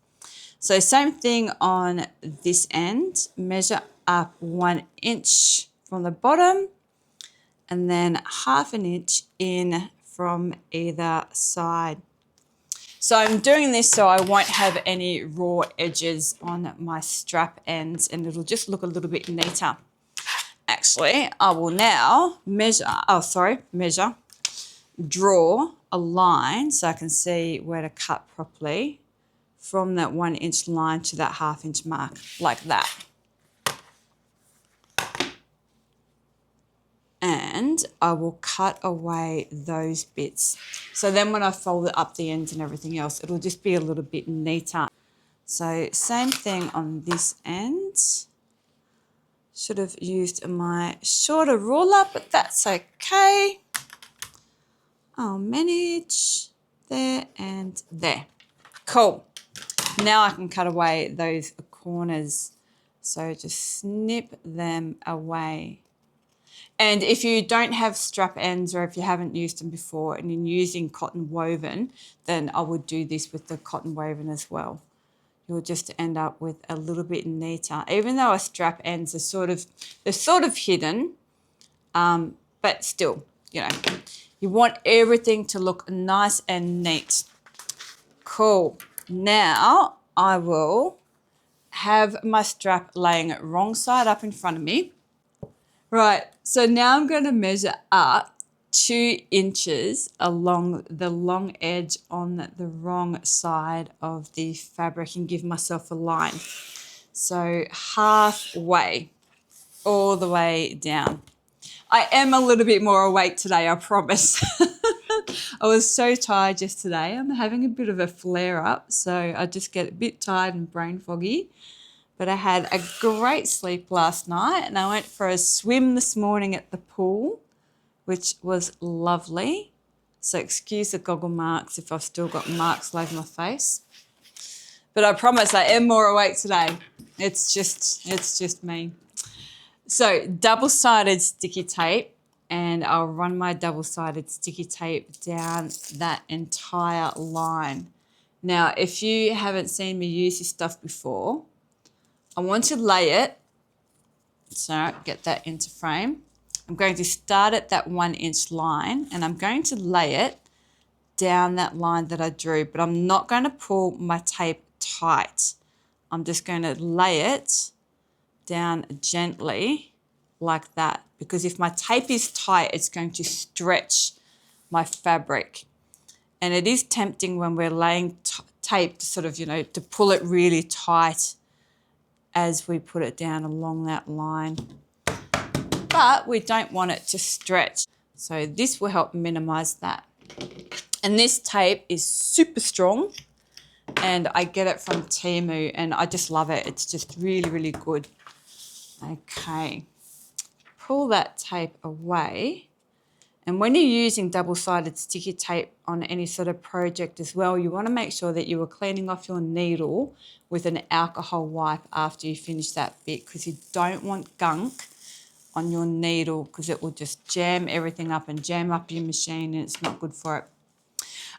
So same thing on this end, measure up 1 inch from the bottom and then 1/2 inch in from either side. So I'm doing this so I won't have any raw edges on my strap ends, and it'll just look a little bit neater. Actually, I will now draw a line so I can see where to cut properly from that 1 inch line to that 1/2 inch mark, like that. And I will cut away those bits. So then when I fold it up the ends and everything else, it'll just be a little bit neater. So same thing on this end. Should have used my shorter ruler, but that's okay. I'll manage there and there. Cool. Now I can cut away those corners. So just snip them away. And if you don't have strap ends, or if you haven't used them before and you're using cotton woven, then I would do this with the cotton woven as well. You'll just end up with a little bit neater, even though our strap ends are they're sort of hidden, but still, you know, you want everything to look nice and neat. Cool. Now I will have my strap laying wrong side up in front of me. Right, so now I'm going to measure up 2 inches along the long edge on the wrong side of the fabric and give myself a line. So halfway, all the way down. I am a little bit more awake today, I promise. I was so tired yesterday. I'm having a bit of a flare up, so I just get a bit tired and brain foggy. But I had a great sleep last night, and I went for a swim this morning at the pool, which was lovely. So excuse the goggle marks if I've still got marks all over my face. But I promise I am more awake today. It's just me. So double-sided sticky tape, and I'll run my double-sided sticky tape down that entire line. Now, if you haven't seen me use this stuff before, I want to lay it, so get that into frame. I'm going to start at that 1 inch line, and I'm going to lay it down that line that I drew, but I'm not going to pull my tape tight. I'm just going to lay it down gently like that, because if my tape is tight, it's going to stretch my fabric. And it is tempting when we're laying tape to sort of, you know, to pull it really tight as we put it down along that line. But we don't want it to stretch. So this will help minimize that. And this tape is super strong, and I get it from Temu, and I just love it. It's just really, really good. Okay, pull that tape away. And when you're using double-sided sticky tape on any sort of project as well, you want to make sure that you are cleaning off your needle with an alcohol wipe after you finish that bit, because you don't want gunk on your needle, because it will just jam everything up and jam up your machine, and it's not good for it.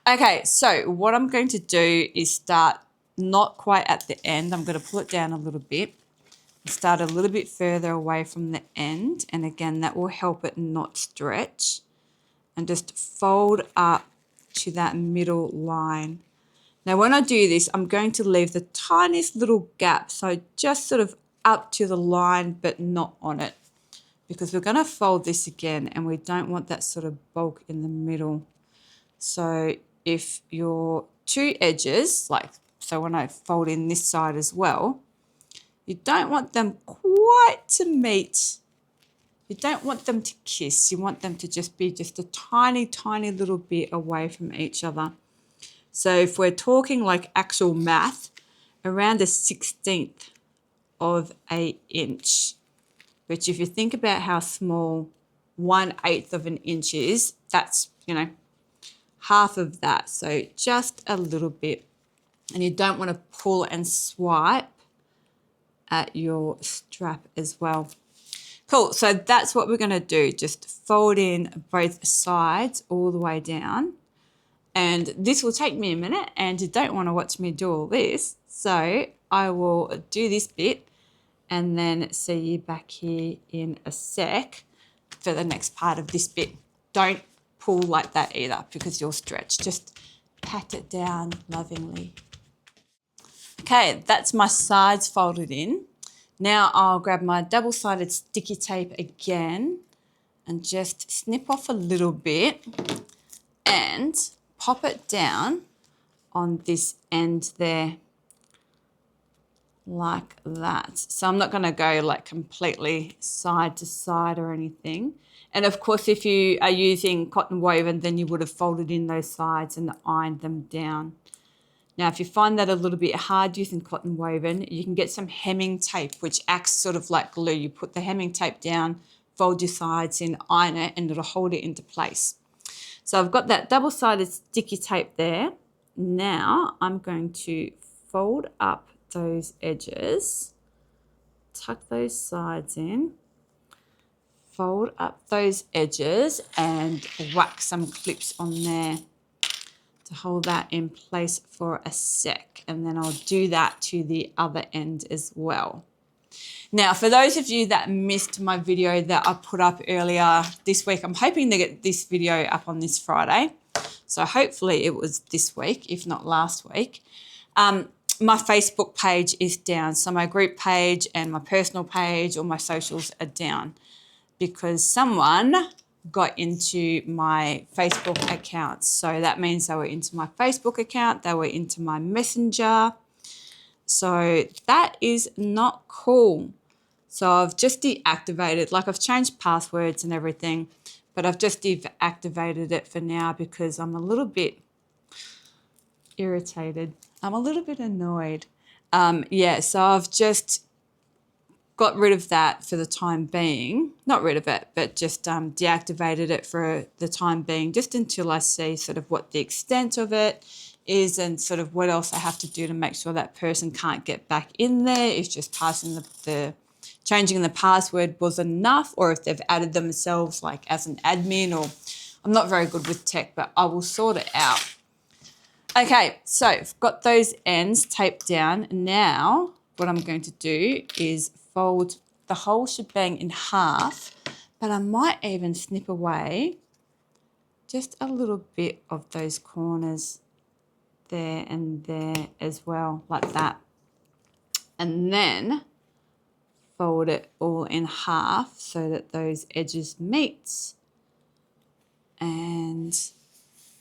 Okay, so what I'm going to do is start not quite at the end. I'm going to pull it down a little bit. Start a little bit further away from the end, and again, that will help it not stretch. And just fold up to that middle line. Now, when I do this, I'm going to leave the tiniest little gap, so just sort of up to the line, but not on it, because we're going to fold this again, and we don't want that sort of bulk in the middle. So if your 2 edges, like, so when I fold in this side as well, you don't want them quite to meet. You don't want them to kiss. You want them to just be just a tiny, tiny little bit away from each other. So if we're talking like actual math, around a 1/16 of an inch, which if you think about how small 1/8 of an inch is, that's, you know, half of that. So just a little bit. And you don't want to pull and swipe at your strap as well. Cool, so that's what we're going to do. Just fold in both sides all the way down. And this will take me a minute, and you don't want to watch me do all this. So I will do this bit and then see you back here in a sec for the next part of this bit. Don't pull like that either, because you'll stretch. Just pat it down lovingly. Okay, that's my sides folded in. Now I'll grab my double-sided sticky tape again and just snip off a little bit and pop it down on this end there, like that. So I'm not going to go like completely side to side or anything. And of course, if you are using cotton woven, then you would have folded in those sides and ironed them down. Now, if you find that a little bit hard using cotton woven, you can get some hemming tape, which acts sort of like glue. You put the hemming tape down, fold your sides in, iron it, and it'll hold it into place. So I've got that double-sided sticky tape there. Now I'm going to fold up those edges, tuck those sides in, fold up those edges, and whack some clips on there to hold that in place for a sec. And then I'll do that to the other end as well. Now, for those of you that missed my video that I put up earlier this week, I'm hoping to get this video up on this Friday. So hopefully it was this week, if not last week. My Facebook page is down. So my group page and my personal page, all my socials are down because someone got into my Facebook account. So that means they were into my Facebook account, they were into my Messenger. So that is not cool. So I've just deactivated, like I've changed passwords and everything, but I've just deactivated it for now because I'm a little bit irritated. I'm a little bit annoyed. Yeah, so I've just got rid of that for the time being. Not rid of it, but just deactivated it for the time being, just until I see sort of what the extent of it is and sort of what else I have to do to make sure that person can't get back in there. If just passing changing the password was enough, or if they've added themselves like as an admin, or I'm not very good with tech, but I will sort it out. Okay, so I've got those ends taped down. Now what I'm going to do is fold the whole shebang in half, but I might even snip away just a little bit of those corners there and there as well, like that. And then fold it all in half so that those edges meet and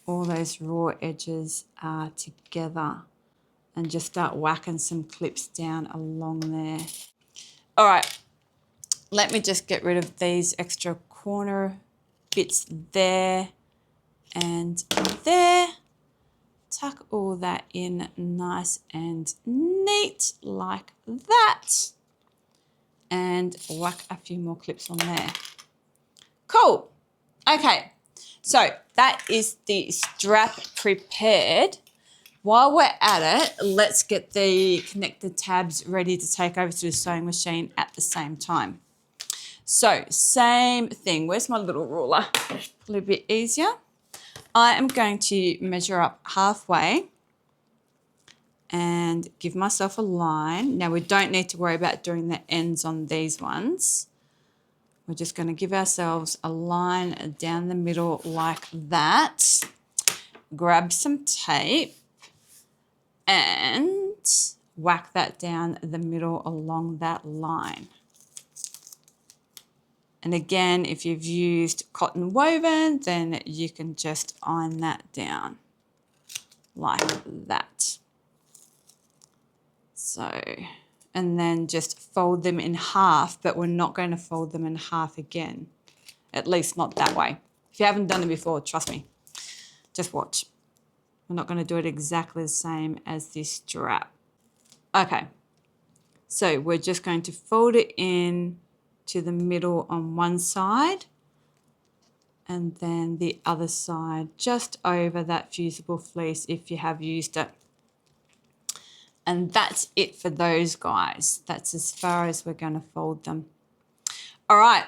all those raw edges are together, and just start whacking some clips down along there. All right, let me just get rid of these extra corner bits there and there. Tuck all that in nice and neat like that. And whack a few more clips on there. Cool. Okay, so that is the strap prepared. While we're at it, let's get the connected tabs ready to take over to the sewing machine at the same time. So same thing. Where's my little ruler? A little bit easier. I am going to measure up halfway and give myself a line. Now we don't need to worry about doing the ends on these ones. We're just going to give ourselves a line down the middle like that. Grab some tape and whack that down the middle along that line. And again, if you've used cotton woven, then you can just iron that down like that. So, and then just fold them in half, but we're not going to fold them in half again, at least not that way. If you haven't done it before, trust me, just watch. We're not going to do it exactly the same as this strap. Okay, so we're just going to fold it in to the middle on one side and then the other side just over that fusible fleece if you have used it. And that's it for those guys. That's as far as we're going to fold them. All right,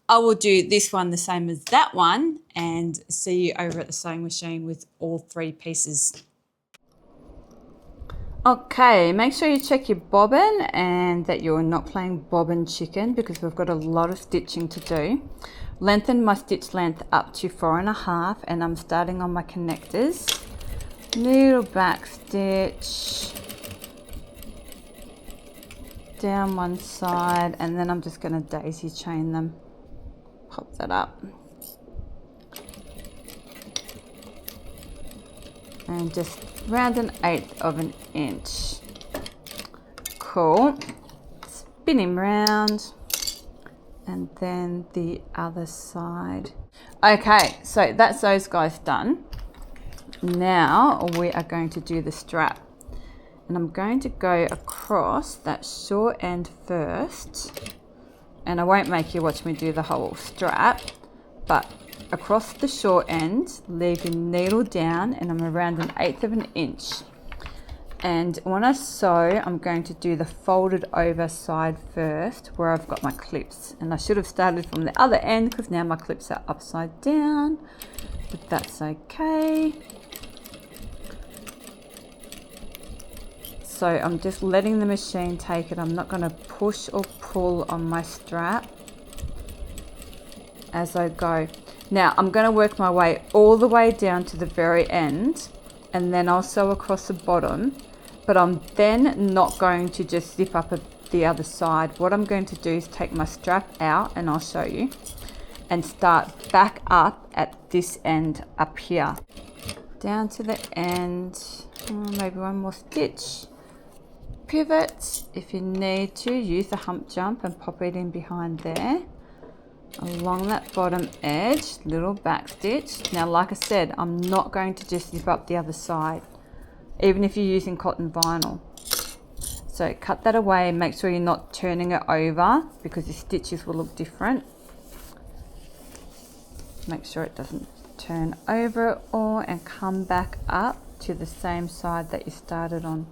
I will do this one the same as that one and see you over at the sewing machine with all three pieces. Okay, make sure you check your bobbin and that you're not playing bobbin chicken because we've got a lot of stitching to do. Lengthen my stitch length up to 4.5 and I'm starting on my connectors needle back stitch down one side, and then I'm just going to daisy chain them. Pop that up. And just round 1/8 of an inch. Cool. Spin him round. And then the other side. Okay, so that's those guys done. Now we are going to do the strap. And I'm going to go across that short end first. And I won't make you watch me do the whole strap, but across the short end, leave your needle down, and I'm around 1/8 of an inch. And when I sew, I'm going to do the folded over side first, where I've got my clips. And I should have started from the other end, because now my clips are upside down, but that's okay. So I'm just letting the machine take it. I'm not going to push or pull on my strap as I go. Now I'm going to work my way all the way down to the very end, and then I'll sew across the bottom, but I'm then not going to just zip up the other side. What I'm going to do is take my strap out, and I'll show you, and start back up at this end up here. Down to the end, maybe one more stitch. Pivot if you need to, use the hump jump and pop it in behind there. Along that bottom edge, little back stitch. Now, like I said, I'm not going to just zip up the other side, even if you're using cotton vinyl. So cut that away and make sure you're not turning it over, because the stitches will look different. Make sure it doesn't turn over at all, and come back up to the same side that you started on.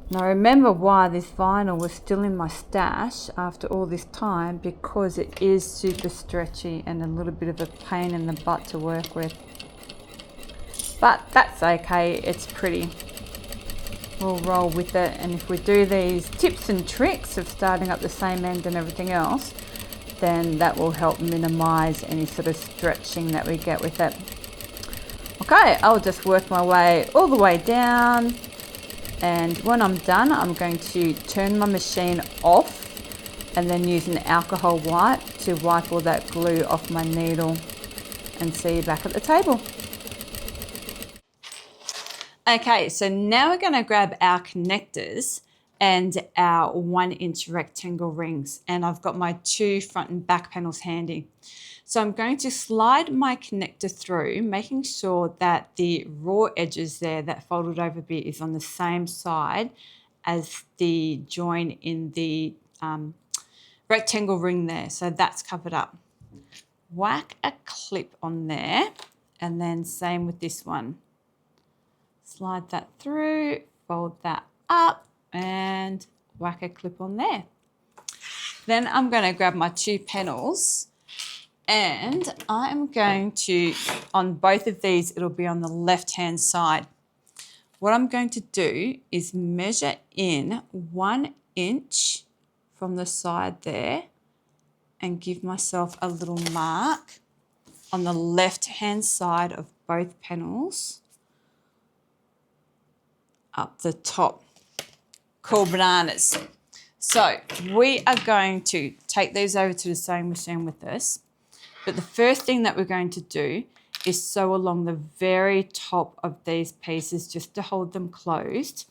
Now remember why this vinyl was still in my stash after all this time, because it is super stretchy and a little bit of a pain in the butt to work with. But that's okay, it's pretty. We'll roll with it, and if we do these tips and tricks of starting up the same end and everything else, then that will help minimize any sort of stretching that we get with it. Okay, I'll just work my way all the way down. And when I'm done, I'm going to turn my machine off and then use an alcohol wipe to wipe all that glue off my needle, and see you back at the table. Okay, so now we're going to grab our connectors and our 1-inch rectangle rings, and I've got my 2 front and back panels handy. So I'm going to slide my connector through, making sure that the raw edges there, that folded over bit, is on the same side as the join in the rectangle ring there. So that's covered up. Whack a clip on there, and then same with this one. Slide that through, fold that up, and whack a clip on there. Then I'm going to grab my 2 panels, and I'm going to, on both of these, it'll be on the left-hand side. What I'm going to do is measure in 1 inch from the side there, and give myself a little mark on the left-hand side of both panels up the top. Cool bananas. So we are going to take these over to the sewing machine with us. But the first thing that we're going to do is sew along the very top of these pieces, just to hold them closed.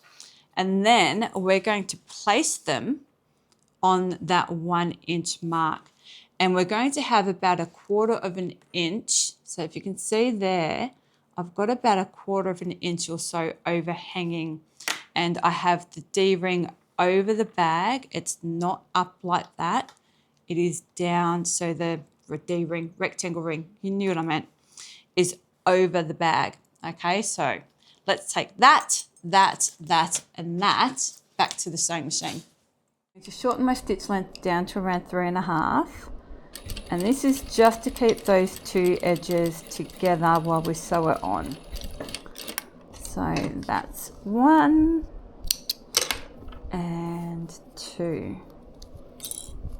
And then we're going to place them on that 1 inch mark. And we're going to have about 1/4 of an inch. So if you can see there, I've got about 1/4 of an inch or so overhanging. And I have the D-ring over the bag. It's not up like that. It is down, so the D-ring, rectangle ring, you knew what I meant, is over the bag. Okay, so let's take that, and that back to the sewing machine. I'm going to shorten my stitch length down to around 3.5. And this is just to keep those 2 edges together while we sew it on. So that's 1 and 2.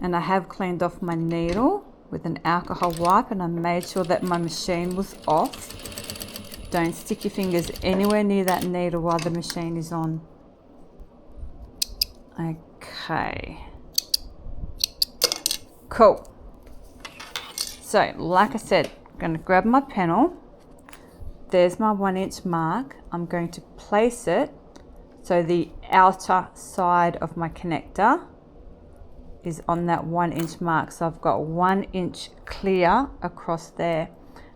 And I have cleaned off my needle with an alcohol wipe, and I made sure that my machine was off. Don't stick your fingers anywhere near that needle while the machine is on. Okay. Cool. So, like I said, I'm going to grab my panel. There's my 1 inch mark. I'm going to place it so the outer side of my connector is on that 1 inch mark. So I've got 1 inch clear across there,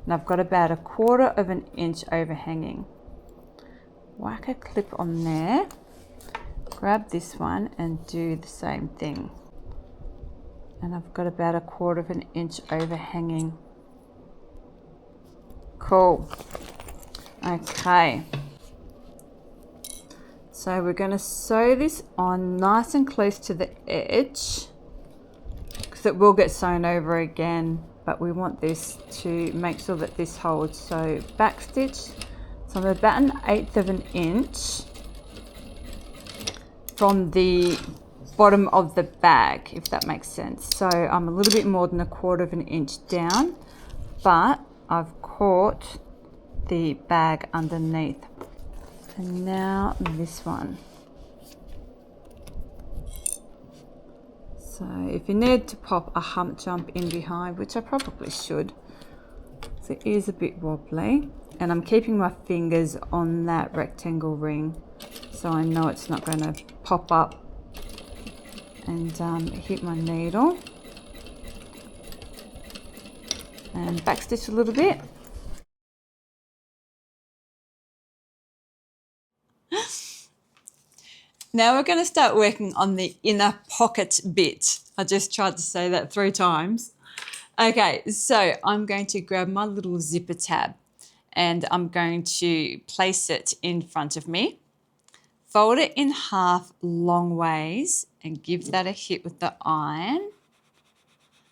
and I've got about 1/4 of an inch overhanging. Whack a clip on there, grab this one and do the same thing. And I've got about 1/4 of an inch overhanging. Cool. Okay. So we're going to sew this on nice and close to the edge, because it will get sewn over again, but we want this to make sure that this holds. So back stitch, so I'm about 1/8 of an inch from the bottom of the bag, if that makes sense. So I'm a little bit more than 1/4 of an inch down, but I've caught the bag underneath. And now this one. So if you need to pop a hump jump in behind, which I probably should, so it is a bit wobbly, and I'm keeping my fingers on that rectangle ring so I know it's not going to pop up and hit my needle. And backstitch a little bit. Now we're going to start working on the inner pocket bit. I just tried to say that 3 times. Okay, so I'm going to grab my little zipper tab and I'm going to place it in front of me. Fold it in half long ways and give that a hit with the iron.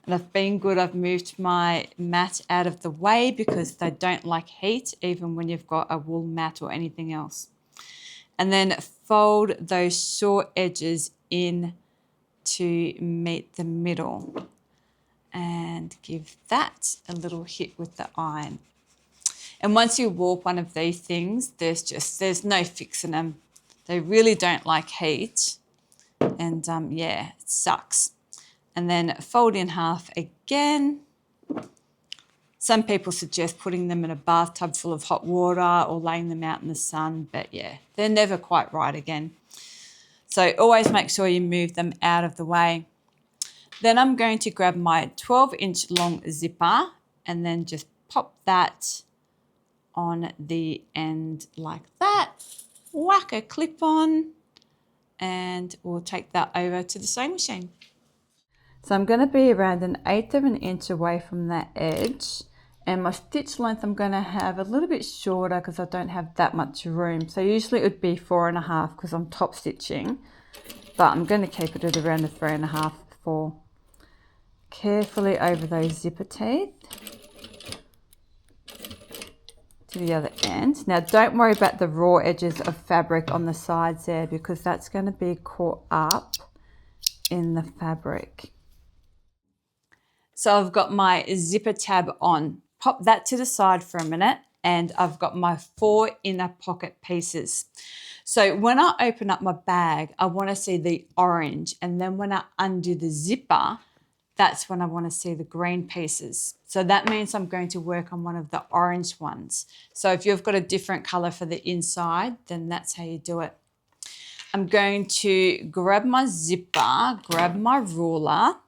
And I've been good, I've moved my mat out of the way because they don't like heat, even when you've got a wool mat or anything else. And then fold those short edges in to meet the middle and give that a little hit with the iron. And once you warp one of these things, there's no fixing them. They really don't like heat, and yeah, it sucks. And then fold in half again. Some people suggest putting them in a bathtub full of hot water or laying them out in the sun, but yeah, they're never quite right again. So always make sure you move them out of the way. Then I'm going to grab my 12-inch long zipper and then just pop that on the end like that. Whack a clip on, and we'll take that over to the sewing machine. So I'm going to be around 1/8 of an inch away from that edge, and my stitch length I'm going to have a little bit shorter because I don't have that much room. So usually it would be 4.5 because I'm top stitching, but I'm going to keep it at around the 3.5 4. Carefully over those zipper teeth to the other end. Now don't worry about the raw edges of fabric on the sides there, because that's going to be caught up in the fabric. So I've got my zipper tab on. Pop that to the side for a minute, and I've got my 4 inner pocket pieces. So when I open up my bag, I want to see the orange, and then when I undo the zipper, that's when I want to see the green pieces. So that means I'm going to work on one of the orange ones. So if you've got a different color for the inside, then that's how you do it. I'm going to grab my zipper, grab my ruler,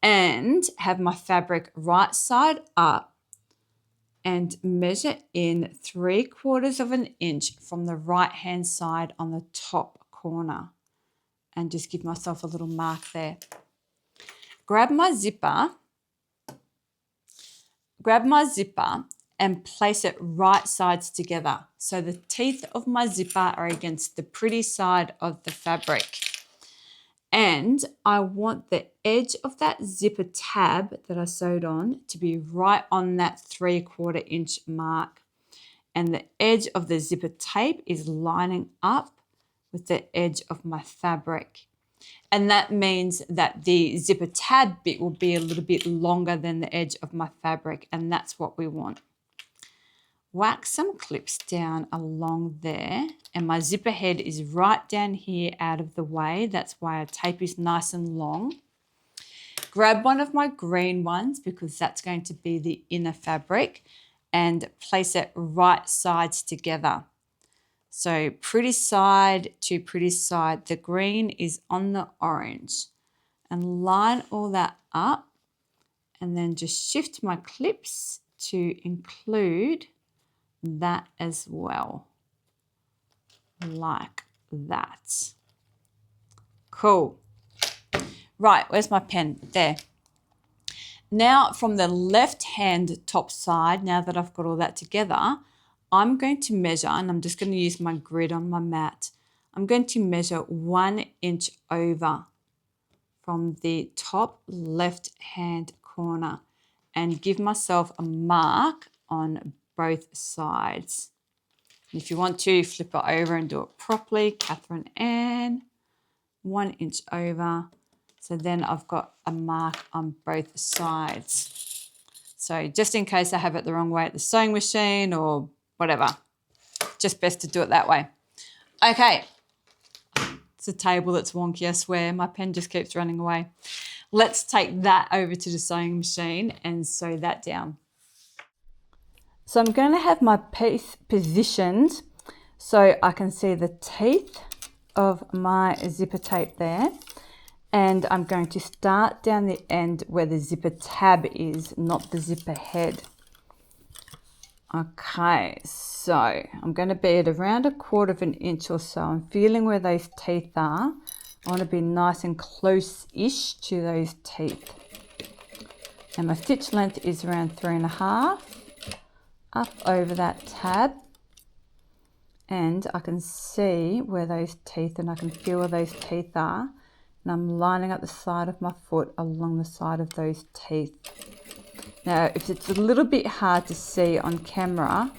and have my fabric right side up and measure in 3/4 of an inch from the right hand side on the top corner, and just give myself a little mark there. Grab my zipper and place it right sides together. So the teeth of my zipper are against the pretty side of the fabric. And I want the edge of that zipper tab that I sewed on to be right on that 3/4 inch mark. And the edge of the zipper tape is lining up with the edge of my fabric. And that means that the zipper tab bit will be a little bit longer than the edge of my fabric, and that's what we want. whack some clips down along there, and my zipper head is right down here out of the way. That's why our tape is nice and long. Grab one of my green ones because that's going to be the inner fabric, and place it right sides together. So pretty side to pretty side. The green is on the orange, and line all that up, and then just shift my clips to include that as well, like that. Cool. Right, where's my pen? There. Now from the left hand top side, now that I've got all that together, I'm going to measure, and I'm just going to use my grid on my mat. I'm going to measure 1 inch over from the top left hand corner and give myself a mark on both sides. If you want to, flip it over and do it properly. Catherine Ann, 1 inch over. So then I've got a mark on both sides. So just in case I have it the wrong way at the sewing machine or whatever, just best to do it that way. Okay, it's a table that's wonky, I swear. My pen just keeps running away. Let's take that over to the sewing machine and sew that down. So I'm going to have my piece positioned so I can see the teeth of my zipper tape there. And I'm going to start down the end where the zipper tab is, not the zipper head. Okay, so I'm going to be at around 1/4 inch or so. I'm feeling where those teeth are. I want to be nice and close-ish to those teeth. And my stitch length is around 3.5, up over that tab. And I can see where those teeth, and I can feel where those teeth are. And I'm lining up the side of my foot along the side of those teeth. Now, if it's a little bit hard to see on camera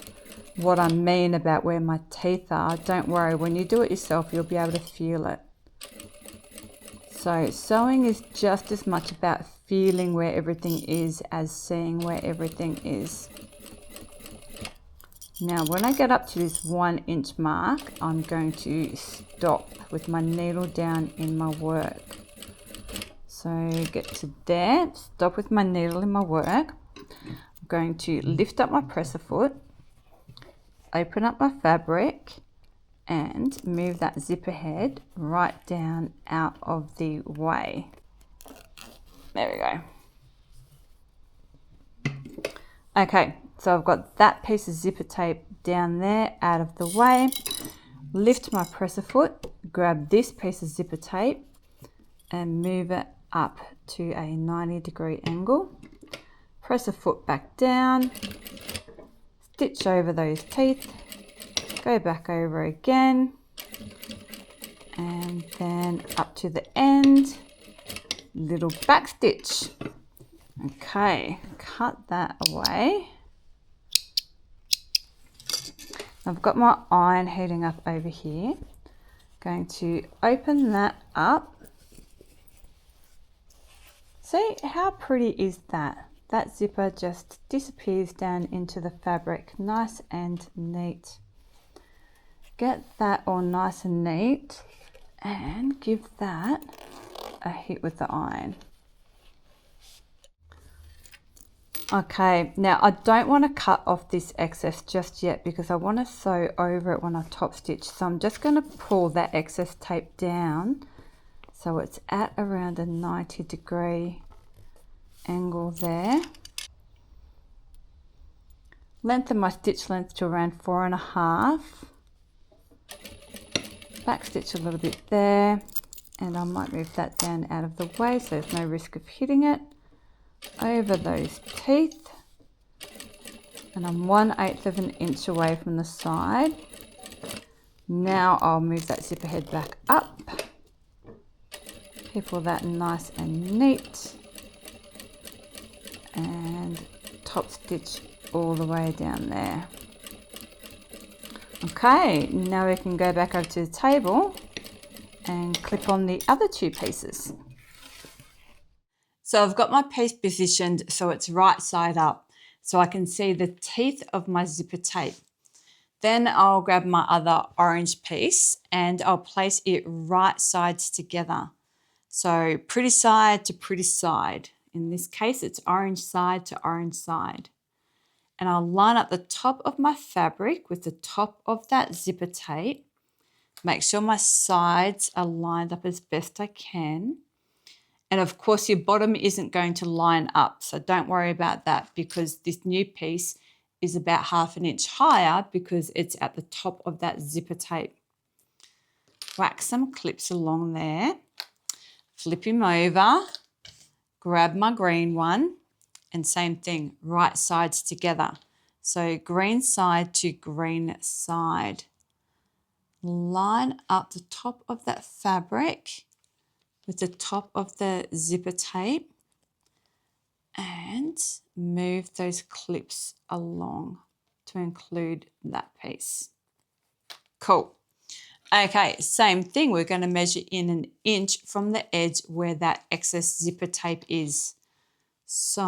what I mean about where my teeth are, don't worry. When you do it yourself, you'll be able to feel it. So sewing is just as much about feeling where everything is as seeing where everything is. Now, when I get up to this 1 inch mark, I'm going to stop with my needle down in my work. So get to there, stop with my needle in my work. I'm going to lift up my presser foot, open up my fabric, and move that zipper head right down out of the way. There we go. Okay, so I've got that piece of zipper tape down there out of the way. Lift my presser foot, grab this piece of zipper tape and move it up to a 90-degree angle. Press a foot back down, stitch over those teeth, go back over again, and then up to the end, little back stitch. Okay, cut that away. I've got my iron heating up over here. Going to open that up. See how pretty is that? That zipper just disappears down into the fabric, nice and neat. Get that all nice and neat and give that a hit with the iron. Okay, now I don't want to cut off this excess just yet because I want to sew over it when I top stitch. So I'm just going to pull that excess tape down so it's at around a 90-degree angle there. Lengthen my stitch length to around 4.5. Back stitch a little bit there, and I might move that down out of the way so there's no risk of hitting it. Over those teeth, and I'm 1/8 of an inch away from the side. Now I'll move that zipper head back up, keep all that nice and neat, and top stitch all the way down there. Okay, now we can go back over to the table and clip on the other two pieces. So I've got my piece positioned so it's right side up. so I can see the teeth of my zipper tape. Then I'll grab my other orange piece and I'll place it right sides together. So pretty side to pretty side. In this case, it's orange side to orange side. And I'll line up the top of my fabric with the top of that zipper tape. Make sure my sides are lined up as best I can. And of course, your bottom isn't going to line up, so don't worry about that because this new piece is about 1/2 inch higher because it's at the top of that zipper tape. Whack some clips along there, flip him over, grab my green one, and same thing, right sides together. So green side to green side. Line up the top of that fabric with the top of the zipper tape and move those clips along to include that piece. Cool. Okay, same thing. We're going to measure in 1 inch from the edge where that excess zipper tape is. So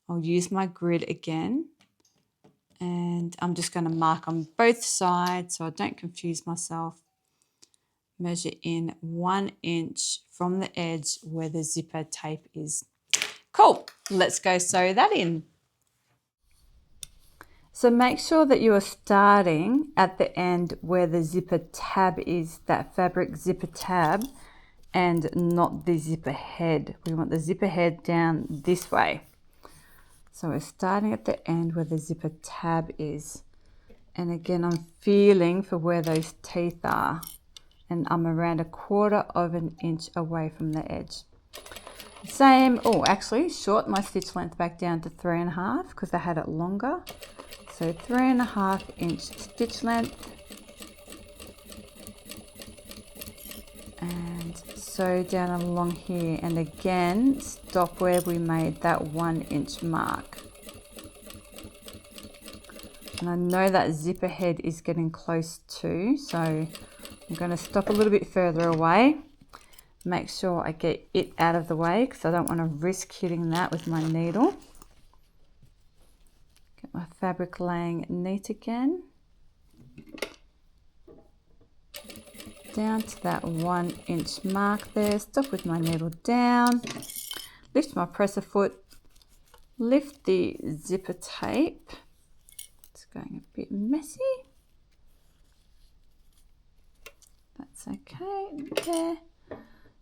I'll use my grid again and I'm just going to mark on both sides so I don't confuse myself. Measure in 1 inch from the edge where the zipper tape is. Cool, let's go sew that in. So make sure that you are starting at the end where the zipper tab is, that fabric zipper tab, and not the zipper head. We want the zipper head down this way. So we're starting at the end where the zipper tab is. And again, I'm feeling for where those teeth are. And I'm around 1/4 of an inch away from the edge. Same, oh, actually short my stitch length back down to 3.5 because I had it longer. So 3.5 inch stitch length. And sew down along here and again, stop where we made that 1 inch mark. And I know that zipper head is getting close too, so I'm going to stop a little bit further away. Make sure I get it out of the way because I don't want to risk hitting that with my needle. Get my fabric laying neat again. Down to that 1 inch mark there. Stop with my needle down. Lift my presser foot. Lift the zipper tape. It's going a bit messy. That's okay, there.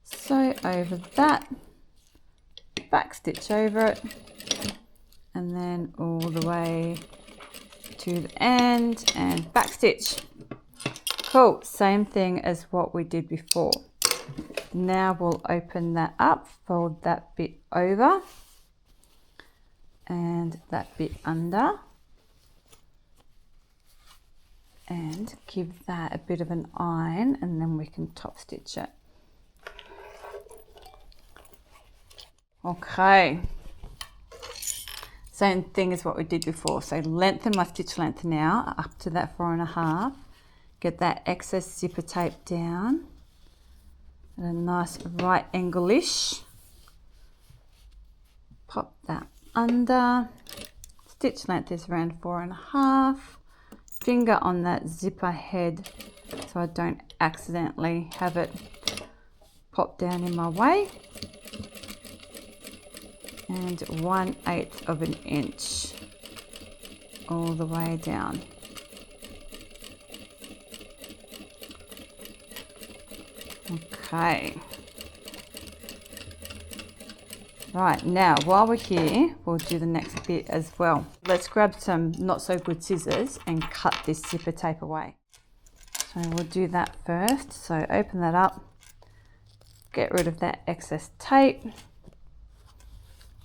Sew over that, back stitch over it, and then all the way to the end and back stitch. Cool, same thing as what we did before. Now we'll open that up, fold that bit over and that bit under. And give that a bit of an iron and then we can top stitch it. Okay, same thing as what we did before. So lengthen my stitch length now up to that 4.5. Get that excess zipper tape down at a nice right angle-ish. Pop that under. Stitch length is around 4.5. Finger on that zipper head so I don't accidentally have it pop down in my way. And 1/8 of an inch all the way down. Okay. Right, now while we're here, we'll do the next bit as well. Let's grab some not so good scissors and cut this zipper tape away. So we'll do that first. So open that up, get rid of that excess tape.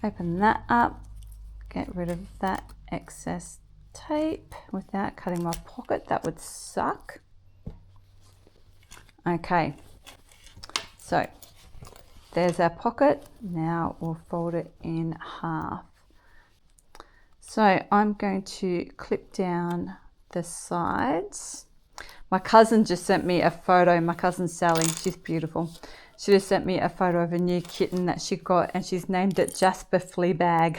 Open that up, get rid of that excess tape without cutting my pocket. That would suck. Okay, so there's our pocket. Now we'll fold it in half. So I'm going to clip down the sides. My cousin just sent me a photo. My cousin Sally, she's beautiful. She just sent me a photo of a new kitten that she got and she's named it Jasper Fleabag.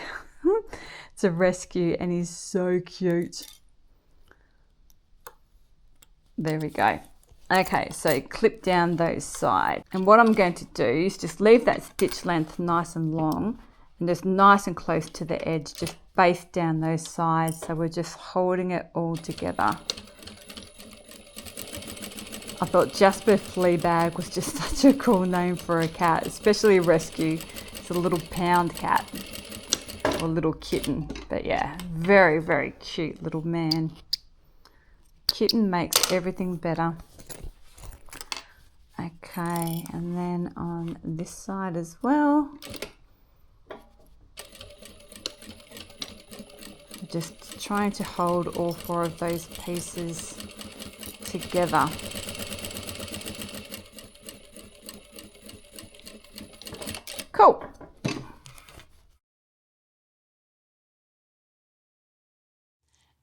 It's a rescue and he's so cute. There we go. Okay, so clip down those sides. And what I'm going to do is just leave that stitch length nice and long and just nice and close to the edge, just baste down those sides so we're just holding it all together. I thought Jasper Fleabag was just such a cool name for a cat, especially a rescue. It's a little pound cat or little kitten, but yeah, very, very cute little man. Kitten makes everything better. Okay, and then on this side as well, just trying to hold all 4 of those pieces together. Cool.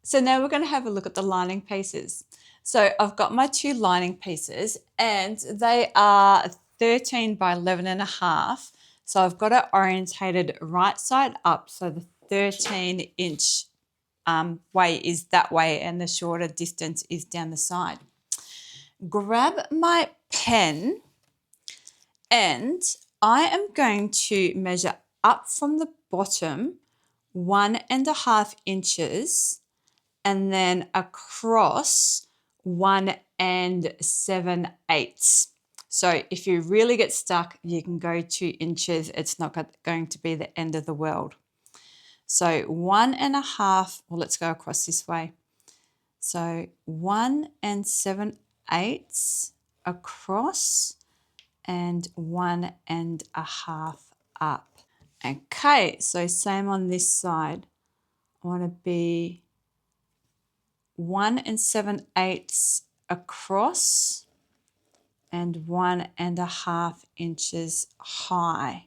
So now we're going to have a look at the lining pieces. So I've got my 2 lining pieces and they are 13 by 11.5. So I've got it orientated right side up. So the 13-inch way is that way and the shorter distance is down the side. Grab my pen and I am going to measure up from the bottom 1.5 inches and then across 1 7/8. So if you really get stuck, you can go 2 inches. It's not going to be the end of the world. So 1.5, well, let's go across this way. So 1 7/8 across and 1.5 up. Okay, so same on this side. I want to be 1 7/8 across and 1.5 inches high,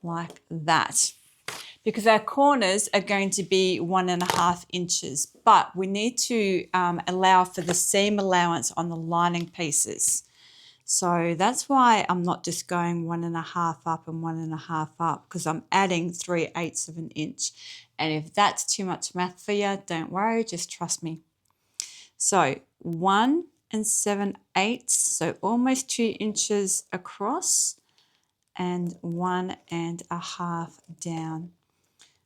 like that. Because our corners are going to be 1.5 inches, but we need to allow for the seam allowance on the lining pieces. So that's why I'm not just going 1.5 up and 1.5 up, because I'm adding 3/8 of an inch. And if that's too much math for you, don't worry, just trust me. So 1 7/8, so almost 2 inches across and 1.5 down.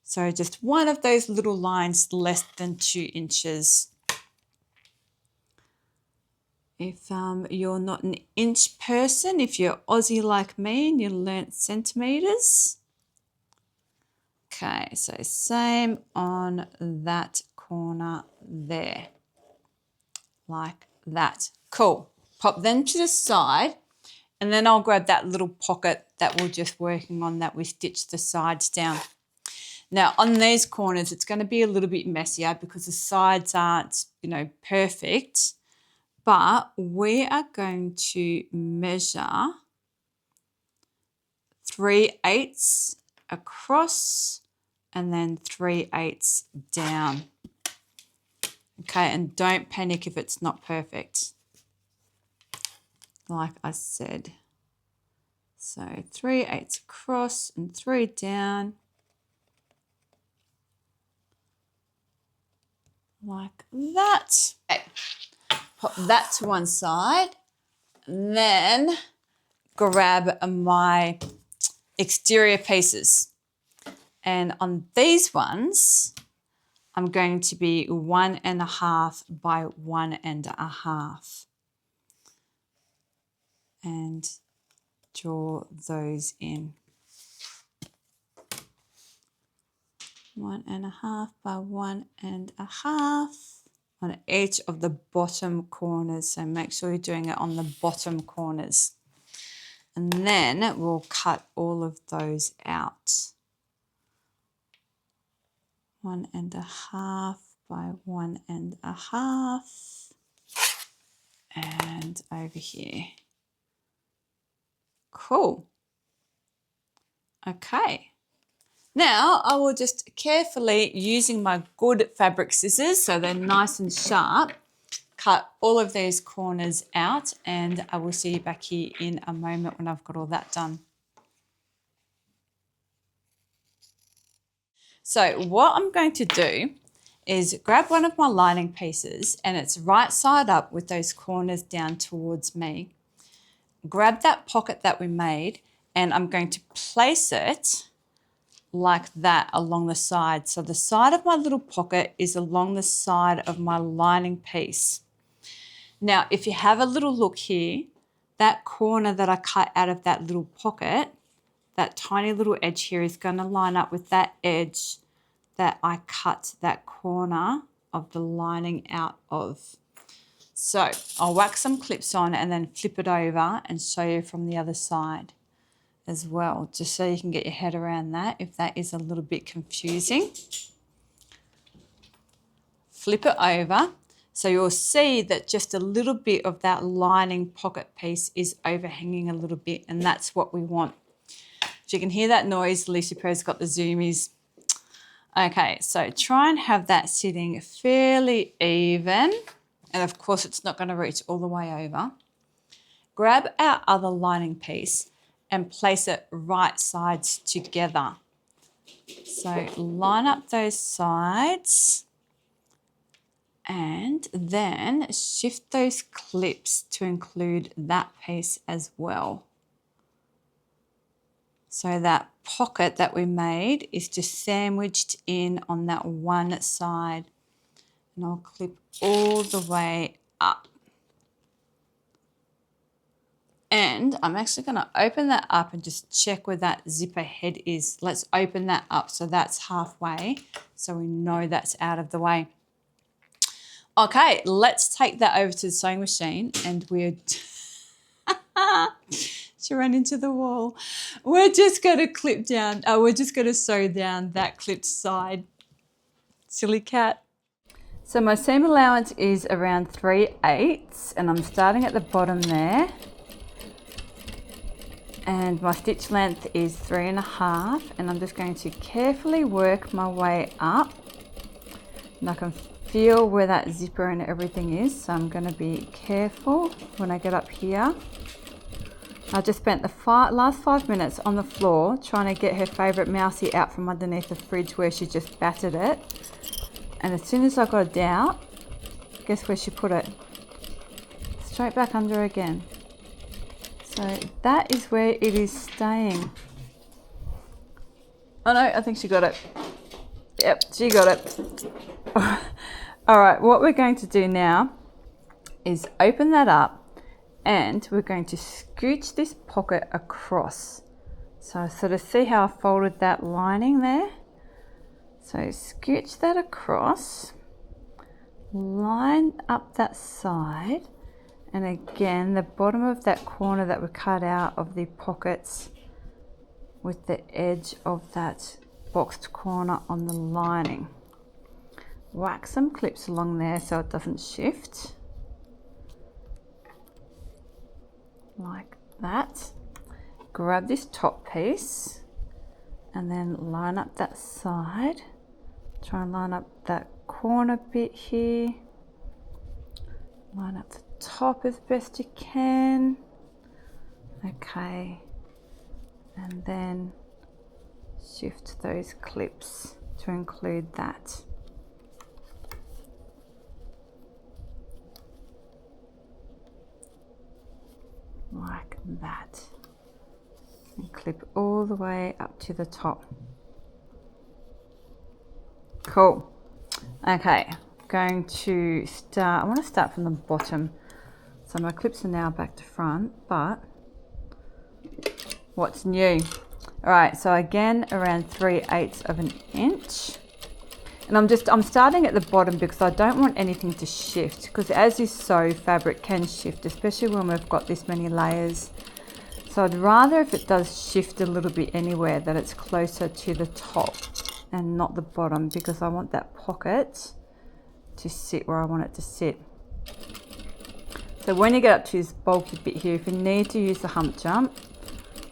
So just one of those little lines less than 2 inches. If you're not an inch person, if you're Aussie like me and you learnt centimetres. Okay, so same on that corner there, like that. Cool. Pop them to the side and then I'll grab that little pocket that we're just working on that we stitched the sides down. Now on these corners, it's going to be a little bit messier because the sides aren't, perfect. But we are going to measure 3/8 across and then 3/8 down. Okay, and don't panic if it's not perfect. Like I said. So 3/8 across and 3 down. Like that. Okay. Pop that to one side and then grab my exterior pieces. And on these ones, I'm going to be 1.5 by 1.5. And draw those in. 1.5 by 1.5 on each of the bottom corners. So make sure you're doing it on the bottom corners. And then we'll cut all of those out. 1.5 by 1.5. And over here. Cool. Okay. Now I will just carefully, using my good fabric scissors, so they're nice and sharp, cut all of these corners out, and I will see you back here in a moment when I've got all that done. So what I'm going to do is grab one of my lining pieces, and it's right side up with those corners down towards me. Grab that pocket that we made, and I'm going to place it like that along the side. So the side of my little pocket is along the side of my lining piece. Now, if you have a little look here, that corner that I cut out of that little pocket, that tiny little edge here is going to line up with that edge that I cut that corner of the lining out of. So I'll whack some clips on and then flip it over and show you from the other side as well, just so you can get your head around that if that is a little bit confusing. Flip it over. So you'll see that just a little bit of that lining pocket piece is overhanging a little bit, and that's what we want. If you can hear that noise, Lucy Per's got the zoomies. Okay, so try and have that sitting fairly even. And of course, it's not going to reach all the way over. Grab our other lining piece and place it right sides together. So line up those sides and then shift those clips to include that piece as well. So that pocket that we made is just sandwiched in on that one side. And I'll clip all the way up. And I'm actually going to open that up and just check where that zipper head is. Let's open that up so that's halfway, so we know that's out of the way. Okay, let's take that over to the sewing machine, and we're... She ran into the wall. We're just going to clip down, we're just going to sew down that clipped side. Silly cat. So my seam allowance is around 3/8, and I'm starting at the bottom there. And my stitch length is 3.5, and I'm just going to carefully work my way up. And I can feel where that zipper and everything is, so I'm going to be careful when I get up here. I just spent the last 5 minutes on the floor trying to get her favourite mousie out from underneath the fridge where she just battered it. And as soon as I got it out, guess where she put it? Straight back under again. So that is where it is staying. Oh no, I think she got it. Yep, she got it. All right, what we're going to do now is open that up, and we're going to scooch this pocket across. So sort of see how I folded that lining there? So scooch that across, line up that side, and again the bottom of that corner that we cut out of the pockets with the edge of that boxed corner on the lining. Whack some clips along there so it doesn't shift. Like that. Grab this top piece and then line up that side. Try and line up that corner bit here. Line up the top as best you can. Okay. And then shift those clips to include that. Like that. And clip all the way up to the top. Cool. Okay, going to start, I want to start from the bottom. So my clips are now back to front, but what's new? All right, so again, around 3/8 of an inch. And I'm starting at the bottom because I don't want anything to shift, because as you sew, fabric can shift, especially when we've got this many layers. So I'd rather, if it does shift a little bit anywhere, that it's closer to the top and not the bottom, because I want that pocket to sit where I want it to sit. So when you get up to this bulky bit here, if you need to use the hump jump,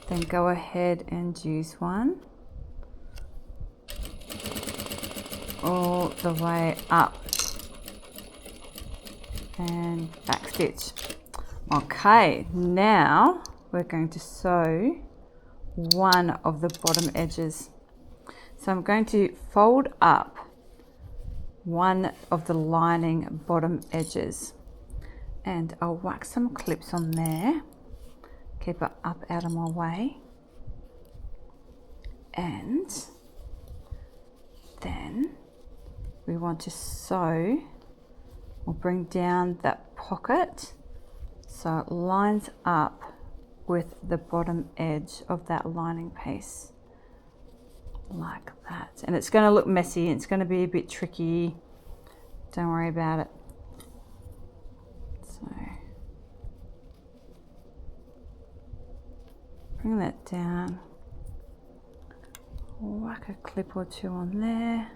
then go ahead and use one. All the way up and back stitch. Okay, now we're going to sew one of the bottom edges. So I'm going to fold up one of the lining bottom edges, and I'll whack some clips on there, keep it up out of my way, and then we want to sew or bring down that pocket so it lines up with the bottom edge of that lining piece, like that. And it's going to look messy, it's going to be a bit tricky, don't worry about it. So bring that down, whack a clip or two on there,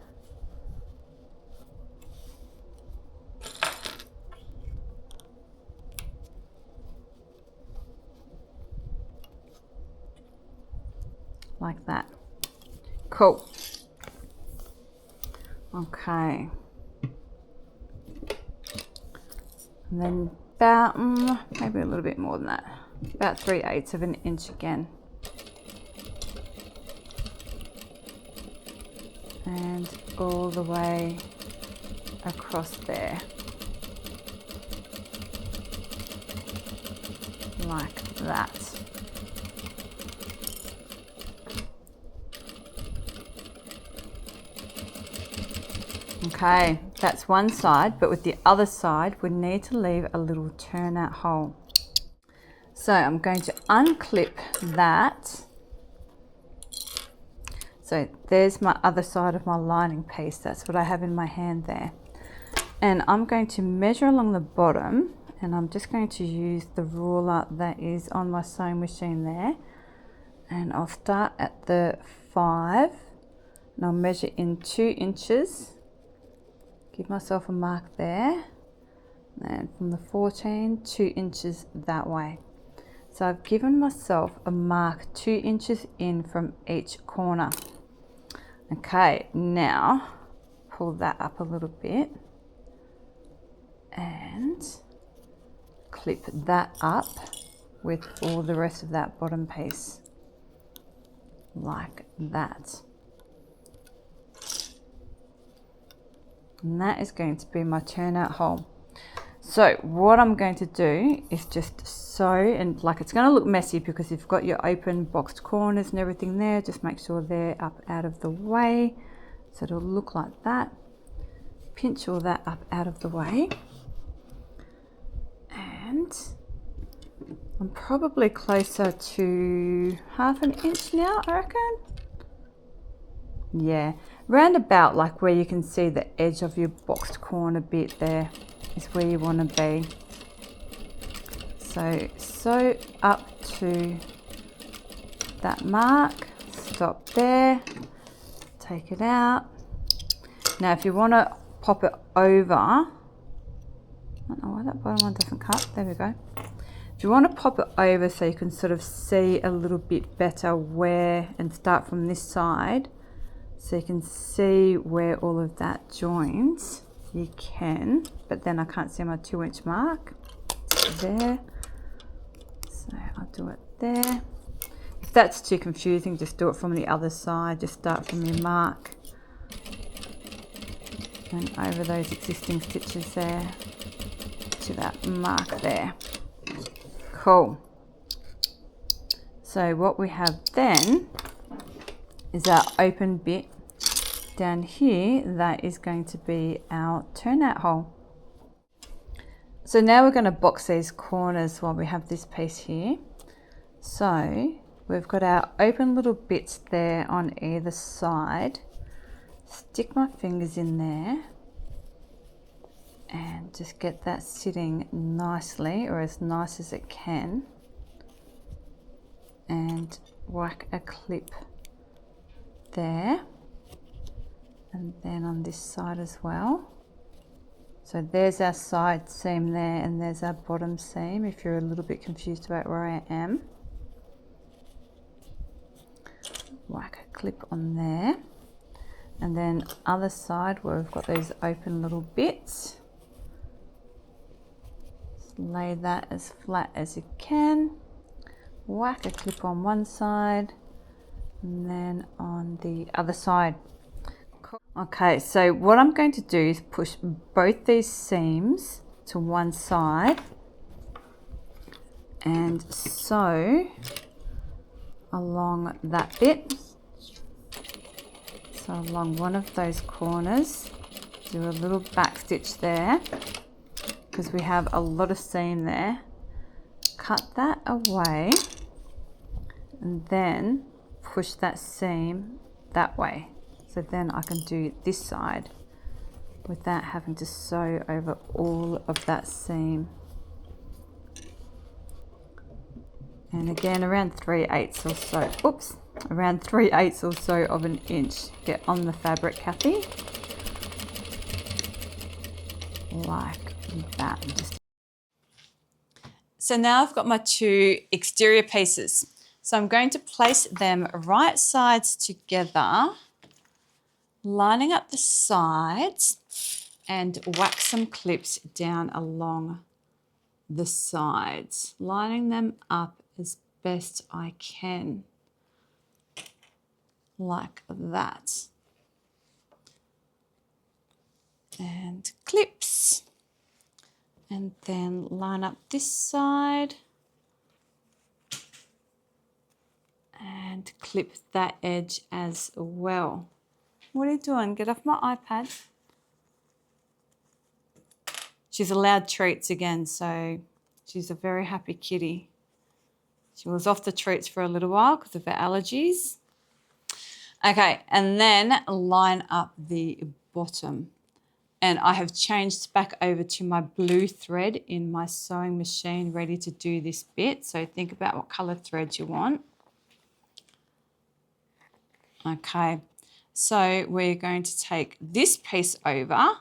like that. Cool. Okay. And then about maybe a little bit more than that, about 3/8 of an inch again. And all the way across there, like that. Okay, that's one side, but with the other side, we need to leave a little turnout hole. So I'm going to unclip that. So there's my other side of my lining piece. That's what I have in my hand there. And I'm going to measure along the bottom, and I'm just going to use the ruler that is on my sewing machine there. And I'll start at the 5, and I'll measure in 2 inches. Give myself a mark there, and from the 14, 2 inches that way. So I've given myself a mark 2 inches in from each corner. Okay, now pull that up a little bit and clip that up with all the rest of that bottom piece, like that. And that is going to be my turnout hole. So what I'm going to do is just sew, and like it's going to look messy because you've got your open boxed corners and everything there. Just make sure they're up out of the way, so it'll look like that. Pinch all that up out of the way, and I'm probably closer to 1/2 inch now, I reckon. Yeah, round about like where you can see the edge of your boxed corner bit there is where you want to be. So sew up to that mark, stop there, take it out. Now if you want to pop it over, I don't know why that bottom one doesn't cut, there we go. If you want to pop it over so you can sort of see a little bit better where, and start from this side, so you can see where all of that joins, you can, but then I can't see my 2 inch mark. There, so I'll do it there. If that's too confusing, just do it from the other side. Just start from your mark and over those existing stitches there to that mark there. Cool. So what we have then is our open bit down here. That is going to be our turnout hole. So now we're going to box these corners while we have this piece here. So we've got our open little bits there on either side. Stick my fingers in there and just get that sitting nicely, or as nice as it can, and whack a clip there, and then on this side as well. So there's our side seam there, and there's our bottom seam if you're a little bit confused about where I am. Whack a clip on there, and then other side where we've got those open little bits, just lay that as flat as you can. Whack a clip on one side, and then on the other side. Okay, so what I'm going to do is push both these seams to one side and sew along that bit. So along one of those corners, do a little back stitch there because we have a lot of seam there. Cut that away and then push that seam that way. So then I can do this side without having to sew over all of that seam. And again, around 3/8 or so, oops, around 3/8 or so of an inch. Get on the fabric, Kathy, like that. So now I've got my two exterior pieces. So I'm going to place them right sides together, lining up the sides, and whack some clips down along the sides, lining them up as best I can, like that. And clips, and then line up this side and clip that edge as well. What are you doing? Get off my iPad. She's allowed treats again, so she's a very happy kitty. She was off the treats for a little while because of her allergies. Okay, and then line up the bottom. And I have changed back over to my blue thread in my sewing machine, ready to do this bit. So think about what colour thread you want. Okay, so we're going to take this piece over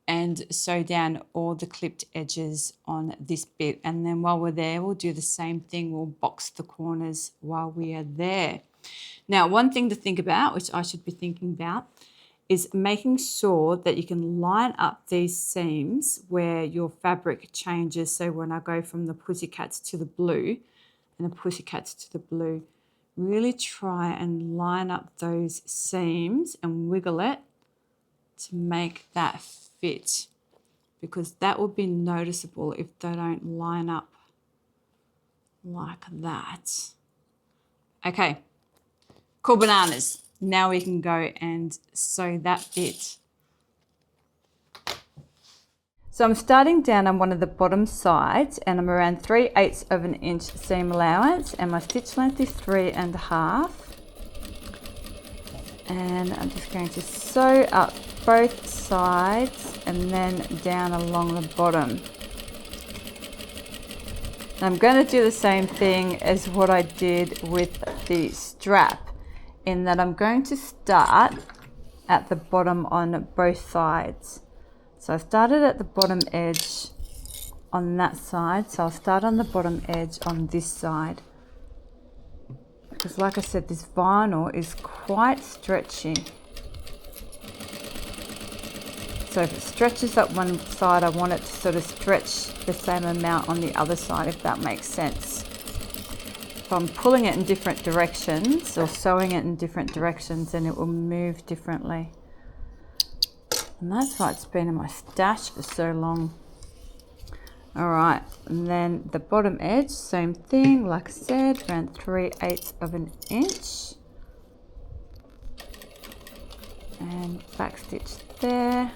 and sew down all the clipped edges on this bit. And then while we're there, we'll do the same thing. We'll box the corners while we are there. Now, one thing to think about, which I should be thinking about, is making sure that you can line up these seams where your fabric changes. So when I go from the pussycats to the blue and the pussycats to the blue, really try and line up those seams and wiggle it to make that fit, because that will be noticeable if they don't line up like that. Okay, cool bananas. Now we can go and sew that bit. So I'm starting down on one of the bottom sides and I'm around 3/8 of an inch seam allowance and my stitch length is 3.5. And I'm just going to sew up both sides and then down along the bottom. I'm going to do the same thing as what I did with the strap, in that I'm going to start at the bottom on both sides. So I started at the bottom edge on that side, so I'll start on the bottom edge on this side. Because like I said, this vinyl is quite stretchy. So if it stretches up one side, I want it to sort of stretch the same amount on the other side, if that makes sense. If I'm pulling it in different directions or sewing it in different directions, then it will move differently. And that's why it's been in my stash for so long. All right, and then the bottom edge, same thing, like I said, around 3/8 of an inch. And back stitch there.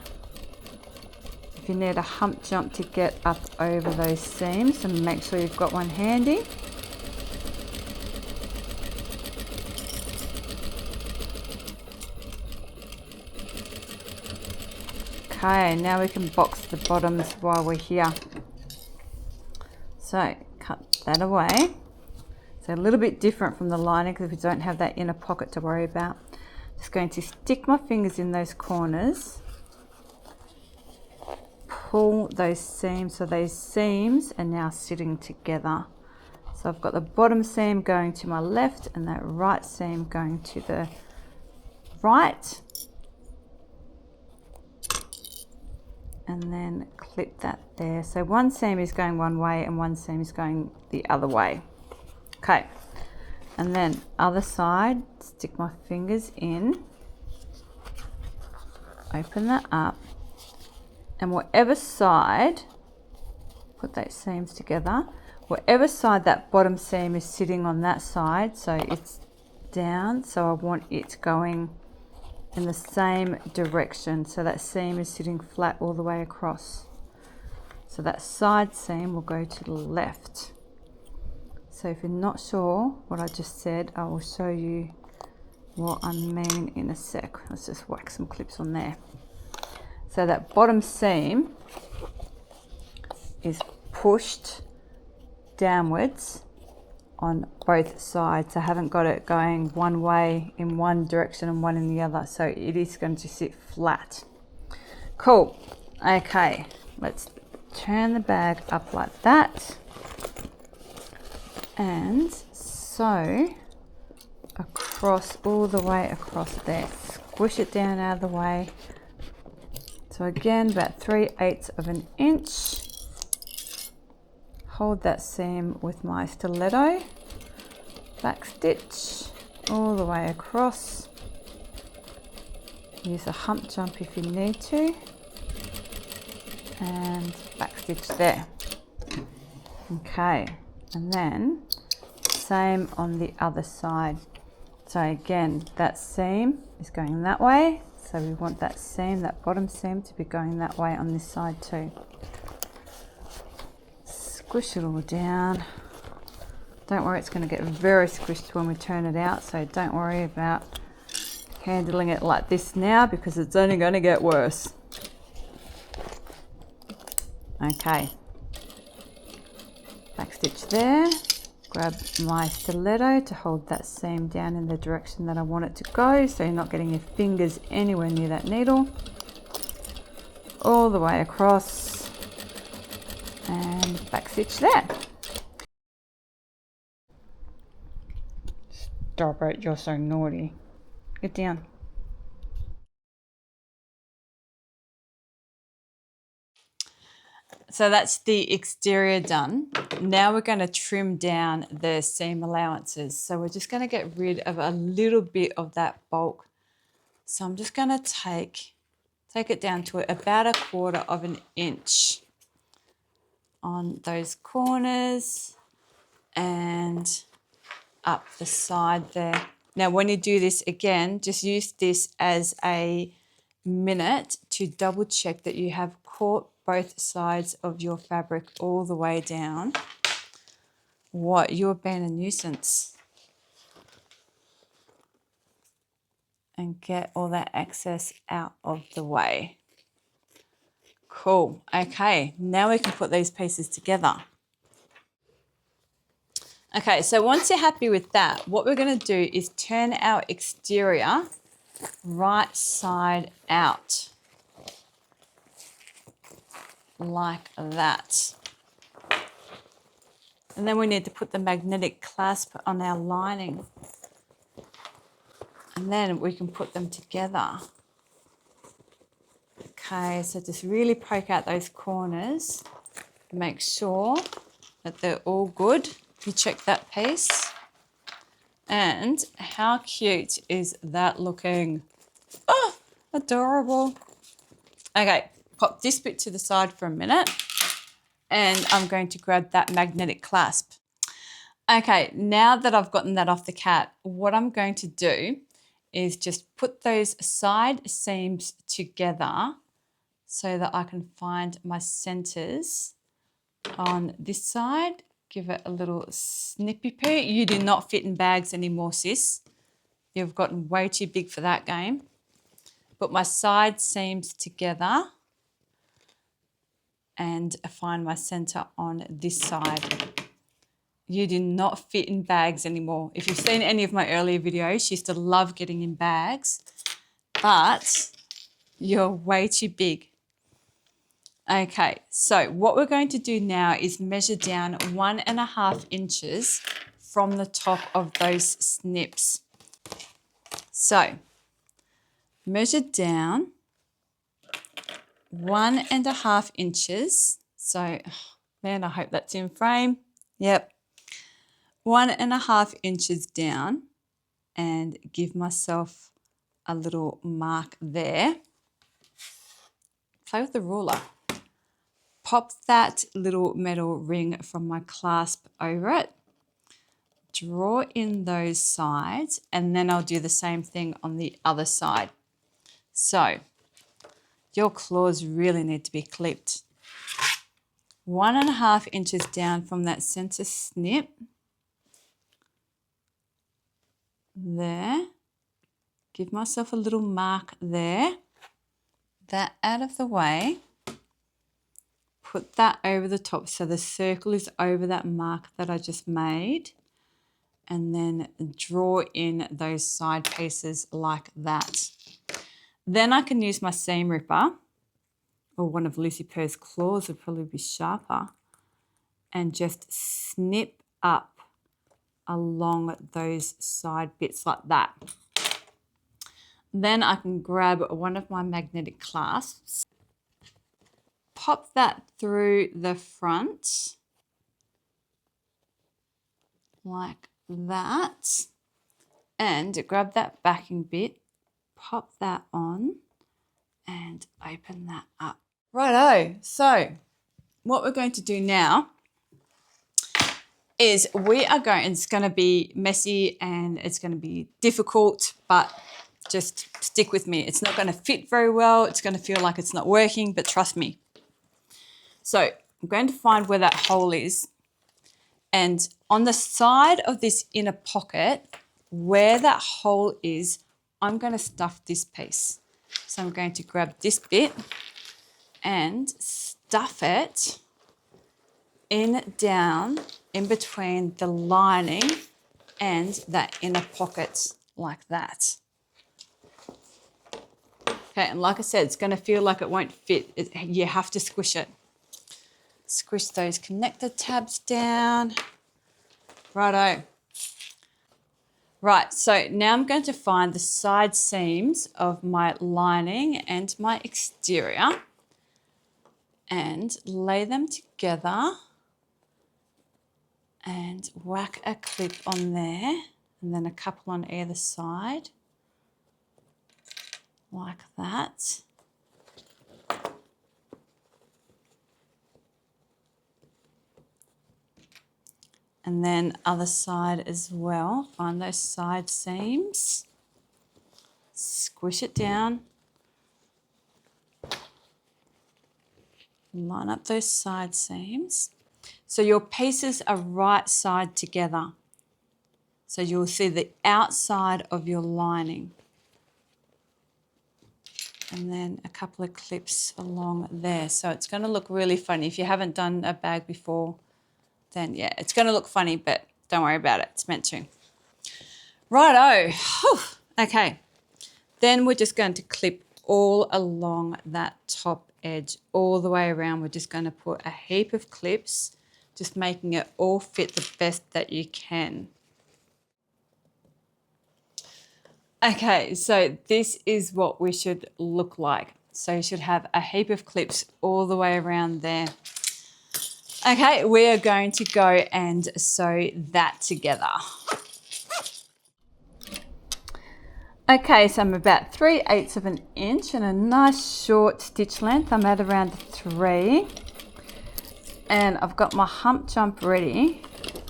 If you need a hump jump to get up over those seams, and make sure you've got one handy. Okay, now we can box the bottoms while we're here. So cut that away. So a little bit different from the lining because we don't have that inner pocket to worry about. Just going to stick my fingers in those corners. Pull those seams, so those seams are now sitting together. So I've got the bottom seam going to my left and that right seam going to the right. And then clip that there. So one seam is going one way and one seam is going the other way. Okay, And then other side, stick my fingers in, open that up, and whatever side, put those seams together, whatever side that bottom seam is sitting on that side, so it's down, so I want it going in the same direction, so that seam is sitting flat all the way across. So that side seam will go to the left. So if you're not sure what I just said, I will show you what I mean in a sec. Let's just whack some clips on there. So that bottom seam is pushed downwards on both sides. I haven't got it going one way in one direction and one in the other, so it is going to sit flat. Cool. Okay, let's turn the bag up like that and sew across, all the way across there. Squish it down out of the way. So again, about 3/8 of an inch. Hold that seam with my stiletto, back stitch all the way across. Use a hump jump if you need to, and back stitch there. Okay, and then same on the other side. So again, that seam is going that way, so we want that seam, that bottom seam, to be going that way on this side too. Squish it all down. Don't worry, it's going to get very squished when we turn it out, so don't worry about handling it like this now, because it's only going to get worse. Okay, back stitch there, grab my stiletto to hold that seam down in the direction that I want it to go, so you're not getting your fingers anywhere near that needle. All the way across and back stitch there. Stop it, you're so naughty. Get down. So that's the exterior done. Now we're going to trim down the seam allowances. So we're just going to get rid of a little bit of that bulk. So I'm just going to take it down to about 1/4 of an inch on those corners and up the side there. Now when you do this again, just use this as a minute to double check that you have caught both sides of your fabric all the way down. What, you're being a nuisance. And get all that excess out of the way. Cool. Okay, now we can put these pieces together. Okay, so once you're happy with that, what we're going to do is turn our exterior right side out. Like that. And then we need to put the magnetic clasp on our lining. And then we can put them together. Okay, so just really poke out those corners. Make sure that they're all good. You check that piece. And how cute is that looking? Oh, adorable. Okay, pop this bit to the side for a minute. And I'm going to grab that magnetic clasp. Okay, now that I've gotten that off the cat, what I'm going to do is just put those side seams together so that I can find my centers on this side. Give it a little snippy poo. You do not fit in bags anymore, sis. You've gotten way too big for that game. Put my side seams together and find my center on this side. You do not fit in bags anymore. If you've seen any of my earlier videos, she used to love getting in bags, but you're way too big. Okay, so what we're going to do now is measure down 1.5 inches from the top of those snips. So measure down 1.5 inches. So, man, I hope that's in frame. Yep. 1.5 inches down and give myself a little mark there. Play with the ruler. Pop that little metal ring from my clasp over it. Draw in those sides, and then I'll do the same thing on the other side. So your claws really need to be clipped. 1.5 inches down from that center snip. There. Give myself a little mark there. That out of the way. Put that over the top so the circle is over that mark that I just made. And then draw in those side pieces like that. Then I can use my seam ripper, or one of Lucy Purr's claws would probably be sharper, and just snip up along those side bits like that. Then I can grab one of my magnetic clasps, pop that through the front like that, and grab that backing bit, pop that on and open that up. Righto, so what we're going to do now is it's going to be messy and it's going to be difficult, but just stick with me. It's not going to fit very well. It's going to feel like it's not working, but trust me. So I'm going to find where that hole is, and on the side of this inner pocket, where that hole is, I'm going to stuff this piece. So I'm going to grab this bit and stuff it down in between the lining and that inner pocket like that. Okay, and like I said, it's going to feel like it won't fit. You have to squish it. Squish those connector tabs down. Righto. Right, so now I'm going to find the side seams of my lining and my exterior and lay them together and whack a clip on there and then a couple on either side like that. And then other side as well. Find those side seams. Squish it down. Line up those side seams. So your pieces are right side together. So you'll see the outside of your lining. And then a couple of clips along there. So it's going to look really funny. If you haven't done a bag before, then yeah, it's going to look funny, but don't worry about it. It's meant to. Righto. Whew. Okay. Then we're just going to clip all along that top edge, all the way around. We're just going to put a heap of clips, just making it all fit the best that you can. Okay, so this is what we should look like. So you should have a heap of clips all the way around there. Okay, we are going to go and sew that together. Okay, so I'm about 3/8 of an inch and a nice short stitch length. I'm at around 3. And I've got my hump jump ready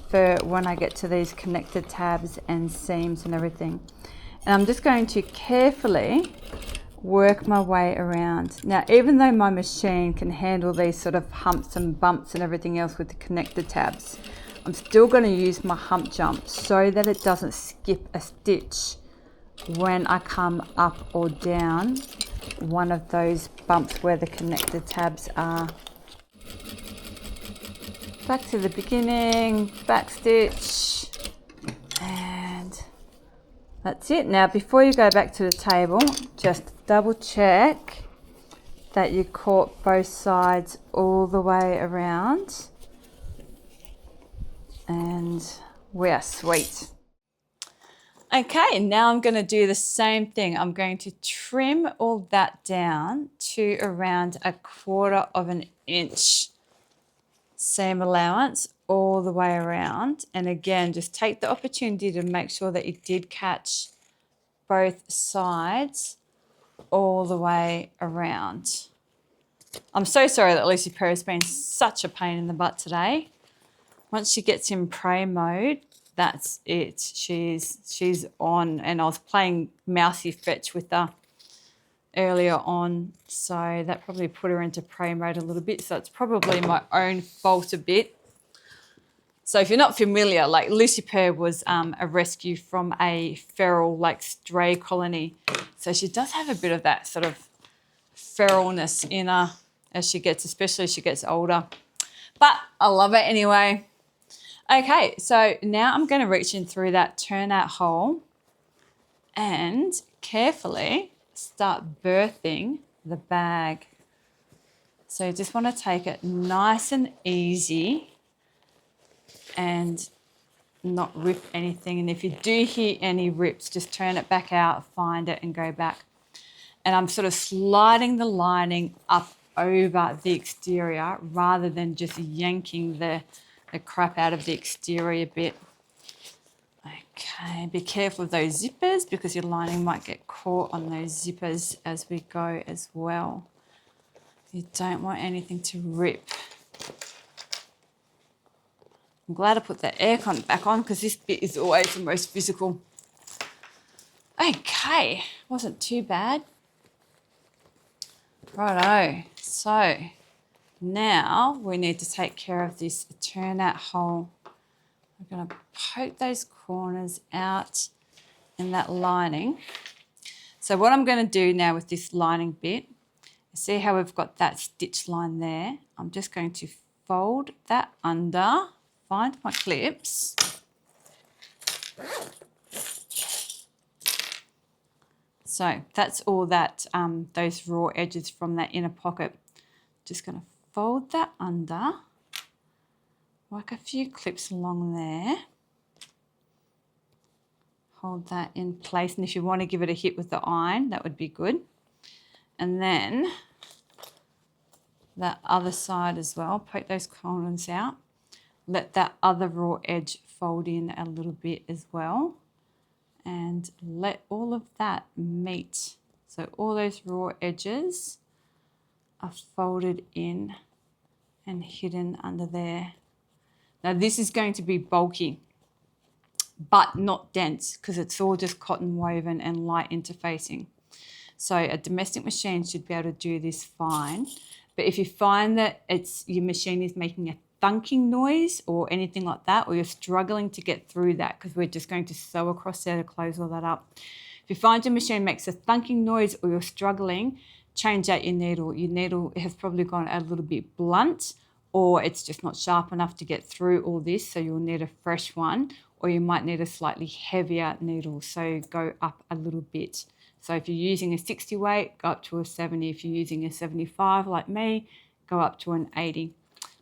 for when I get to these connected tabs and seams and everything. And I'm just going to carefully work my way around. Now, even though my machine can handle these sort of humps and bumps and everything else with the connected tabs, I'm still going to use my hump jump so that it doesn't skip a stitch when I come up or down one of those bumps where the connected tabs are. Back to the beginning, back stitch, and that's it. Now, before you go back to the table, just double check that you caught both sides all the way around, and we are sweet. Okay, now I'm going to do the same thing. I'm going to trim all that down to around 1/4 of an inch. seam allowance all the way around. And again, just take the opportunity to make sure that you did catch both sides all the way around. I'm so sorry that Lucy Perry's been such a pain in the butt today. Once she gets in prey mode, that's it. She's on, and I was playing mousey fetch with her earlier on, so that probably put her into prey mode a little bit. So it's probably my own fault a bit. So if you're not familiar, like Lucy Pear was a rescue from a feral, like stray colony. So she does have a bit of that sort of feralness in her as she gets, especially as she gets older. But I love it anyway. Okay, so now I'm going to reach in through that turnout hole and carefully start birthing the bag. So you just want to take it nice and easy and not rip anything. And if you do hear any rips, just turn it back out, find it and go back. And I'm sort of sliding the lining up over the exterior rather than just yanking the crap out of the exterior bit. Okay, be careful of those zippers because your lining might get caught on those zippers as we go as well. You don't want anything to rip. I'm glad I put the aircon back on because this bit is always the most physical. Okay, wasn't too bad. Righto, so now we need to take care of this turnout hole. We're going to poke those corners out in that lining. So what I'm going to do now with this lining bit, see how we've got that stitch line there? I'm just going to fold that under, find my clips. So that's all that, those raw edges from that inner pocket. Just going to fold that under, work a few clips along there. Hold that in place, and if you want to give it a hit with the iron, that would be good. And then that other side as well, poke those corners out. Let that other raw edge fold in a little bit as well. And let all of that meet. So all those raw edges are folded in and hidden under there. Now this is going to be bulky, but not dense because it's all just cotton woven and light interfacing. So a domestic machine should be able to do this fine. But if you find that your machine is making a thunking noise or anything like that, or you're struggling to get through that because we're just going to sew across there to close all that up. If you find your machine makes a thunking noise or you're struggling, change out your needle. Your needle has probably gone a little bit blunt, or it's just not sharp enough to get through all this, so you'll need a fresh one, or you might need a slightly heavier needle, so go up a little bit. So if you're using a 60 weight, go up to a 70. If you're using a 75 like me, go up to an 80.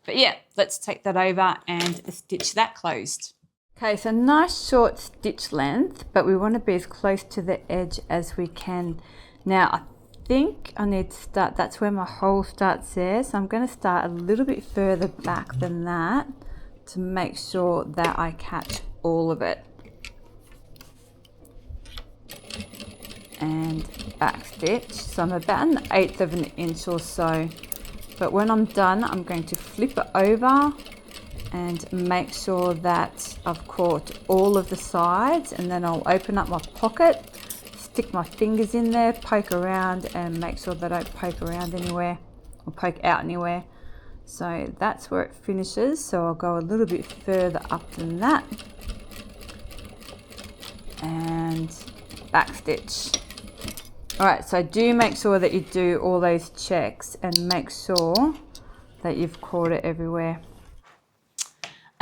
But yeah, let's take that over and stitch that closed. Okay, so nice short stitch length, but we want to be as close to the edge as we can. Now, I think I need to start, that's where my hole starts there. So I'm going to start a little bit further back than that to make sure that I catch all of it. And back stitch. So I'm about 1/8 of an inch or so. But when I'm done, I'm going to flip it over and make sure that I've caught all of the sides, and then I'll open up my pocket, stick my fingers in there, poke around and make sure they don't poke around anywhere or poke out anywhere. So that's where it finishes. So I'll go a little bit further up than that and back stitch. All right, so do make sure that you do all those checks and make sure that you've caught it everywhere.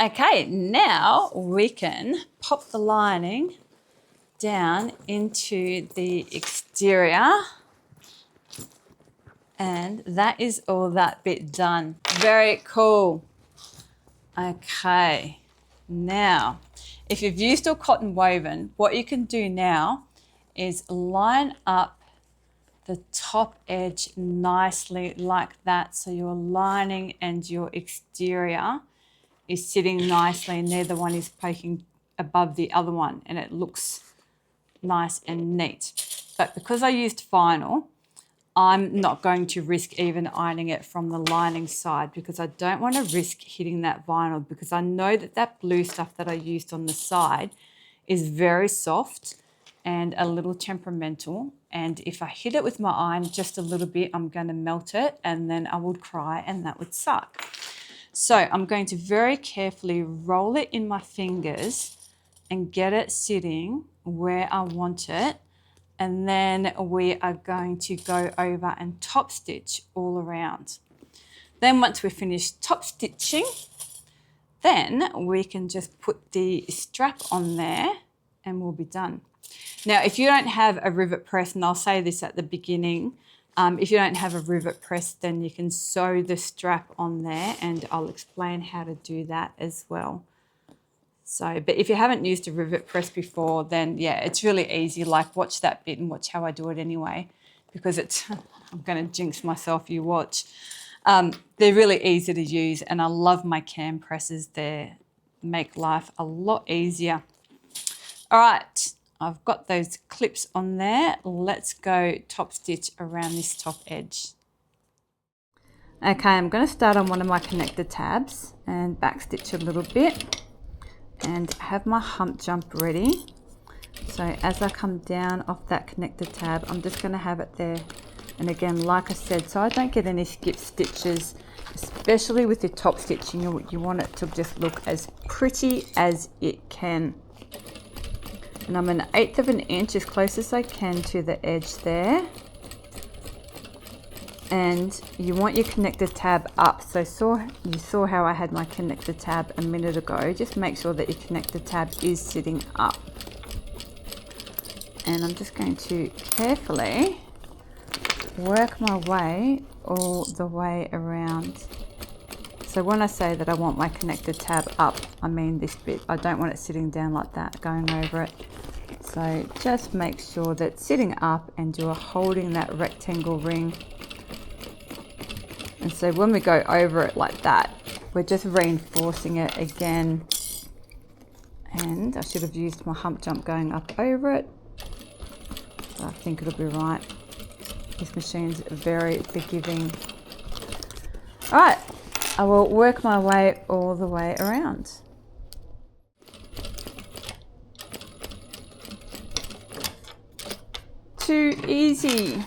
Okay, now we can pop the lining down into the exterior, and that is all that bit done. Very cool. Okay, now if you've used all cotton woven, what you can do now is line up the top edge nicely like that. So your lining and your exterior is sitting nicely, and neither one is poking above the other one, and it looks nice and neat. But because I used vinyl, I'm not going to risk even ironing it from the lining side, because I don't want to risk hitting that vinyl, because I know that that blue stuff that I used on the side is very soft and a little temperamental. And if I hit it with my iron just a little bit, I'm going to melt it, and then I would cry, and that would suck. So I'm going to very carefully roll it in my fingers and get it sitting where I want it. And then we are going to go over and top stitch all around. Then once we've finished top stitching, then we can just put the strap on there and we'll be done. Now, if you don't have a rivet press, and I'll say this at the beginning, if you don't have a rivet press, then you can sew the strap on there, and I'll explain how to do that as well. So, but if you haven't used a rivet press before, then yeah, it's really easy. Like, watch that bit and watch how I do it anyway, because it's, I'm going to jinx myself, you watch. They're really easy to use, and I love my cam presses. They make life a lot easier. All right, I've got those clips on there. Let's go top stitch around this top edge. Okay, I'm going to start on one of my connector tabs and back stitch a little bit and have my hump jump ready. So as I come down off that connector tab, I'm just going to have it there. And again, like I said, so I don't get any skip stitches, especially with your top stitching. You want it to just look as pretty as it can. And I'm 1/8 of an inch, as close as I can to the edge there. And you want your connector tab up. So you saw how I had my connector tab a minute ago. Just make sure that your connector tab is sitting up. And I'm just going to carefully work my way all the way around. So when I say that I want my connector tab up, I mean this bit. I don't want it sitting down like that, going over it. So just make sure that it's sitting up and you're holding that rectangle ring. And so when we go over it like that, we're just reinforcing it again. And I should have used my hump jump going up over it. So I think it'll be right. This machine's very forgiving. All right, I will work my way all the way around. Too easy.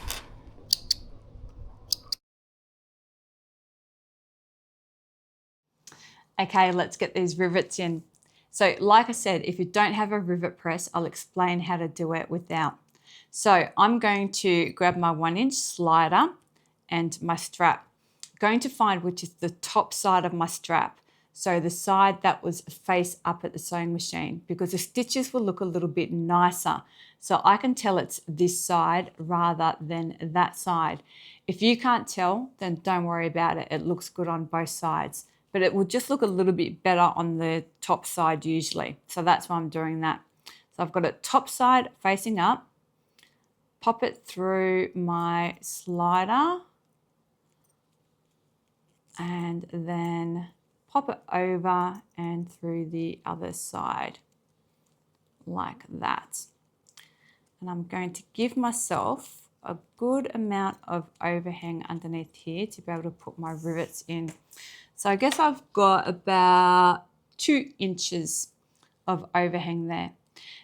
Okay, let's get these rivets in. So like I said, if you don't have a rivet press, I'll explain how to do it without. So I'm going to grab my 1-inch slider and my strap. I'm going to find which is the top side of my strap. So the side that was face up at the sewing machine, because the stitches will look a little bit nicer. So I can tell it's this side rather than that side. If you can't tell, then don't worry about it. It looks good on both sides, but it will just look a little bit better on the top side usually. So that's why I'm doing that. So I've got it top side facing up, pop it through my slider, and then pop it over and through the other side like that. And I'm going to give myself a good amount of overhang underneath here to be able to put my rivets in. So I guess I've got about 2 inches of overhang there.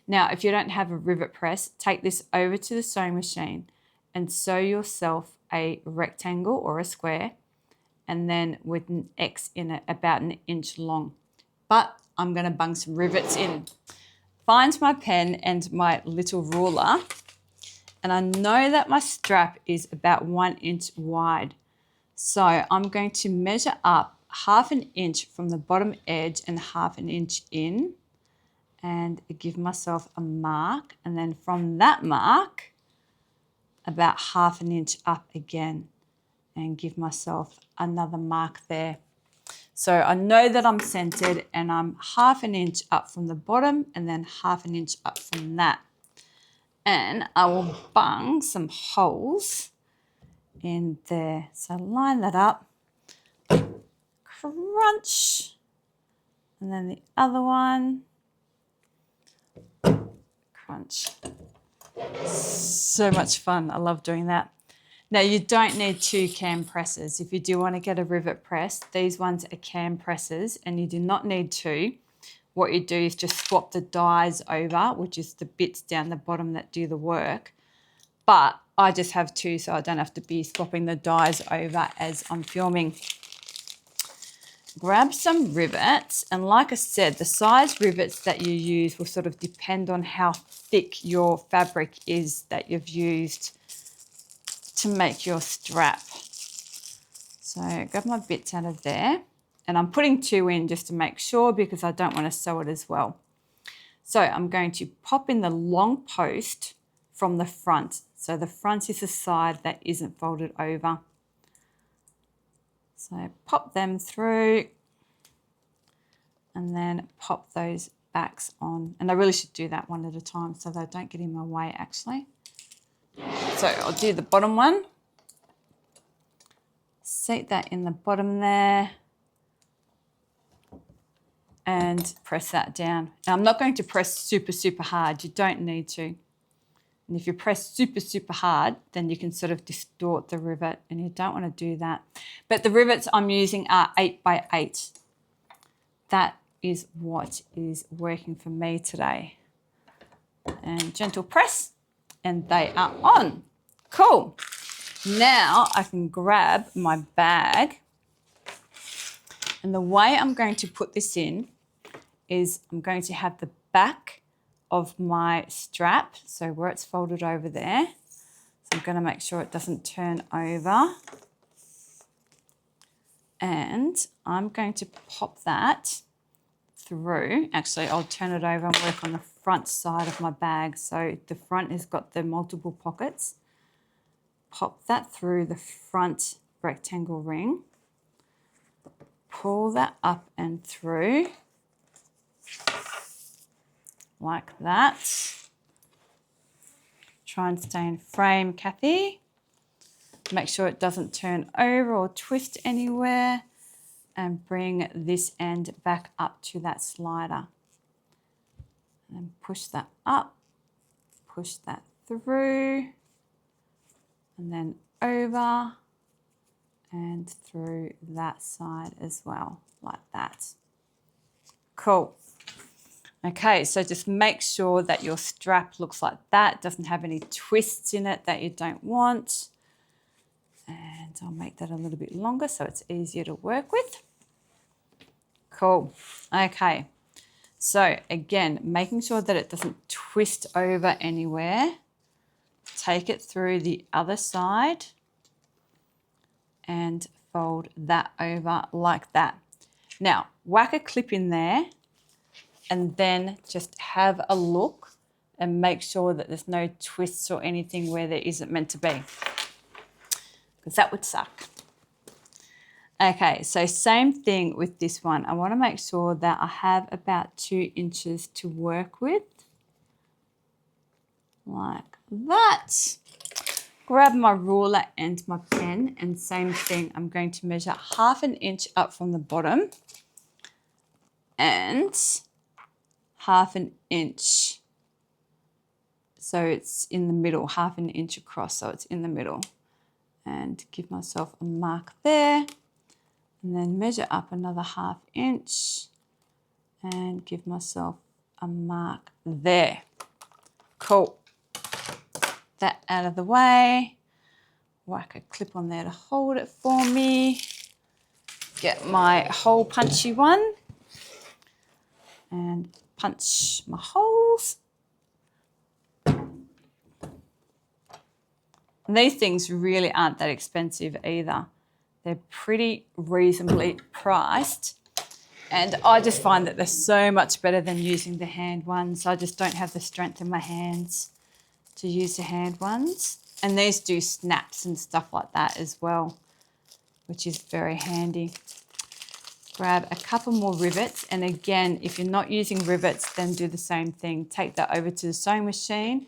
Now, if you don't have a rivet press, take this over to the sewing machine and sew yourself a rectangle or a square, and then with an X in it about 1 inch long. But I'm going to bung some rivets in. Find my pen and my little ruler, and I know that my strap is about 1 inch wide. So I'm going to measure up 1/2 inch from the bottom edge and 1/2 inch in, and give myself a mark, and then from that mark about 1/2 inch up again and give myself another mark there. So I know that I'm centered, and I'm 1/2 inch up from the bottom and then 1/2 inch up from that. And I will bung some holes in there. So line that up, crunch, and then the other one, crunch. So much fun. I love doing that. Now you don't need 2 cam presses. If you do want to get a rivet press, these ones are cam presses and you do not need 2. What you do is just swap the dies over, which is the bits down the bottom that do the work. But I just have 2 so I don't have to be swapping the dies over as I'm filming. Grab some rivets, and like I said, the size rivets that you use will sort of depend on how thick your fabric is that you've used to make your strap. So grab my bits out of there, and I'm putting 2 in just to make sure because I don't want to sew it as well. So I'm going to pop in the long post from the front. So the front is the side that isn't folded over. So pop them through and then pop those backs on. And I really should do that one at a time so they don't get in my way actually. So I'll do the bottom one. Seat that in the bottom there and press that down. Now I'm not going to press super, super hard. You don't need to. And if you press super, super hard, then you can sort of distort the rivet and you don't want to do that. But the rivets I'm using are 8x8. That is what is working for me today. And gentle press and they are on. Cool. Now I can grab my bag. And the way I'm going to put this in is I'm going to have the back of my strap, so where it's folded over there. So I'm going to make sure it doesn't turn over. And I'm going to pop that through. Actually, I'll turn it over and work on the front side of my bag. So the front has got the multiple pockets. Pop that through the front rectangle ring. Pull that up and through. Like that. Try and stay in frame, Kathy. Make sure it doesn't turn over or twist anywhere. And bring this end back up to that slider. And push that up. Push that through. And then over. And through that side as well, like that. Cool. Okay, so just make sure that your strap looks like that, doesn't have any twists in it that you don't want. And I'll make that a little bit longer so it's easier to work with. Cool. Okay, so again, making sure that it doesn't twist over anywhere. Take it through the other side and fold that over like that. Now, whack a clip in there and then just have a look and make sure that there's no twists or anything where there isn't meant to be, because that would suck. Okay, so same thing with this one. I want to make sure that I have about 2 inches to work with, like that. Grab my ruler and my pen, and same thing, I'm going to measure 1/2 inch up from the bottom and 1/2 inch. So it's in the middle, 1/2 inch across, so it's in the middle. And give myself a mark there, and then measure up another 1/2 inch and give myself a mark there. Cool. That out of the way. Whack a clip on there to hold it for me. Get my hole punchy one and punch my holes. And these things really aren't that expensive either. They're pretty reasonably priced. And I just find that they're so much better than using the hand ones. I just don't have the strength in my hands to use the hand ones. And these do snaps and stuff like that as well, which is very handy. Grab a couple more rivets. And again, if you're not using rivets, then do the same thing. Take that over to the sewing machine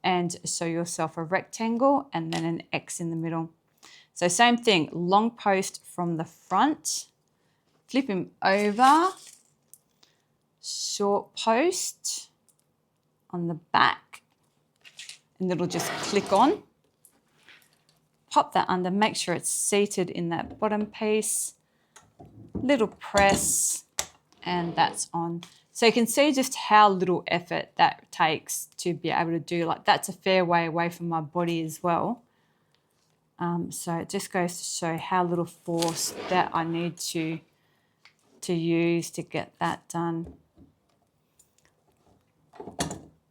and sew yourself a rectangle and then an X in the middle. So same thing, long post from the front, flip him over, short post on the back, and it'll just click on. Pop that under, make sure it's seated in that bottom piece, little press, and that's on. So you can see just how little effort that takes to be able to do, like that's a fair way away from my body as well. So it just goes to show how little force that I need to use to get that done.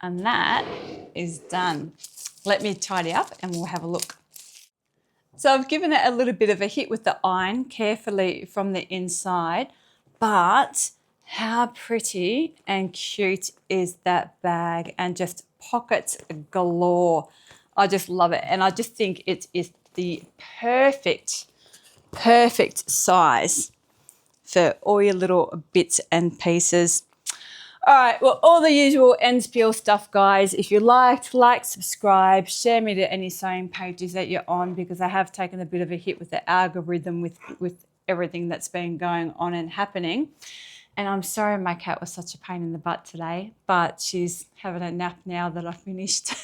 And that is done. Let me tidy up and we'll have a look. So I've given it a little bit of a hit with the iron carefully from the inside, but how pretty and cute is that bag, and just pockets galore. I just love it, and I just think it is the perfect size for all your little bits and pieces. All right, well, all the usual end spiel stuff, guys. If you liked, like, subscribe, share me to any sewing pages that you're on, because I have taken a bit of a hit with the algorithm with everything that's been going on and happening. And I'm sorry my cat was such a pain in the butt today, but she's having a nap now that I've finished.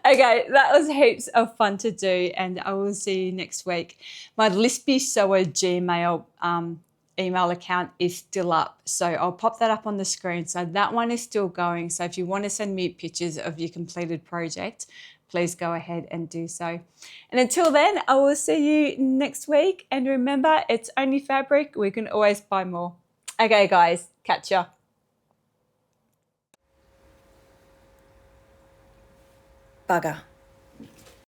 Okay, that was heaps of fun to do, and I will see you next week. My Lispy Sewer Gmail email account is still up, so I'll pop that up on the screen. So that one is still going. So if you want to send me pictures of your completed project, please go ahead and do so. And until then, I will see you next week. And remember, it's only fabric. We can always buy more. Okay, guys, catch ya. Bugger.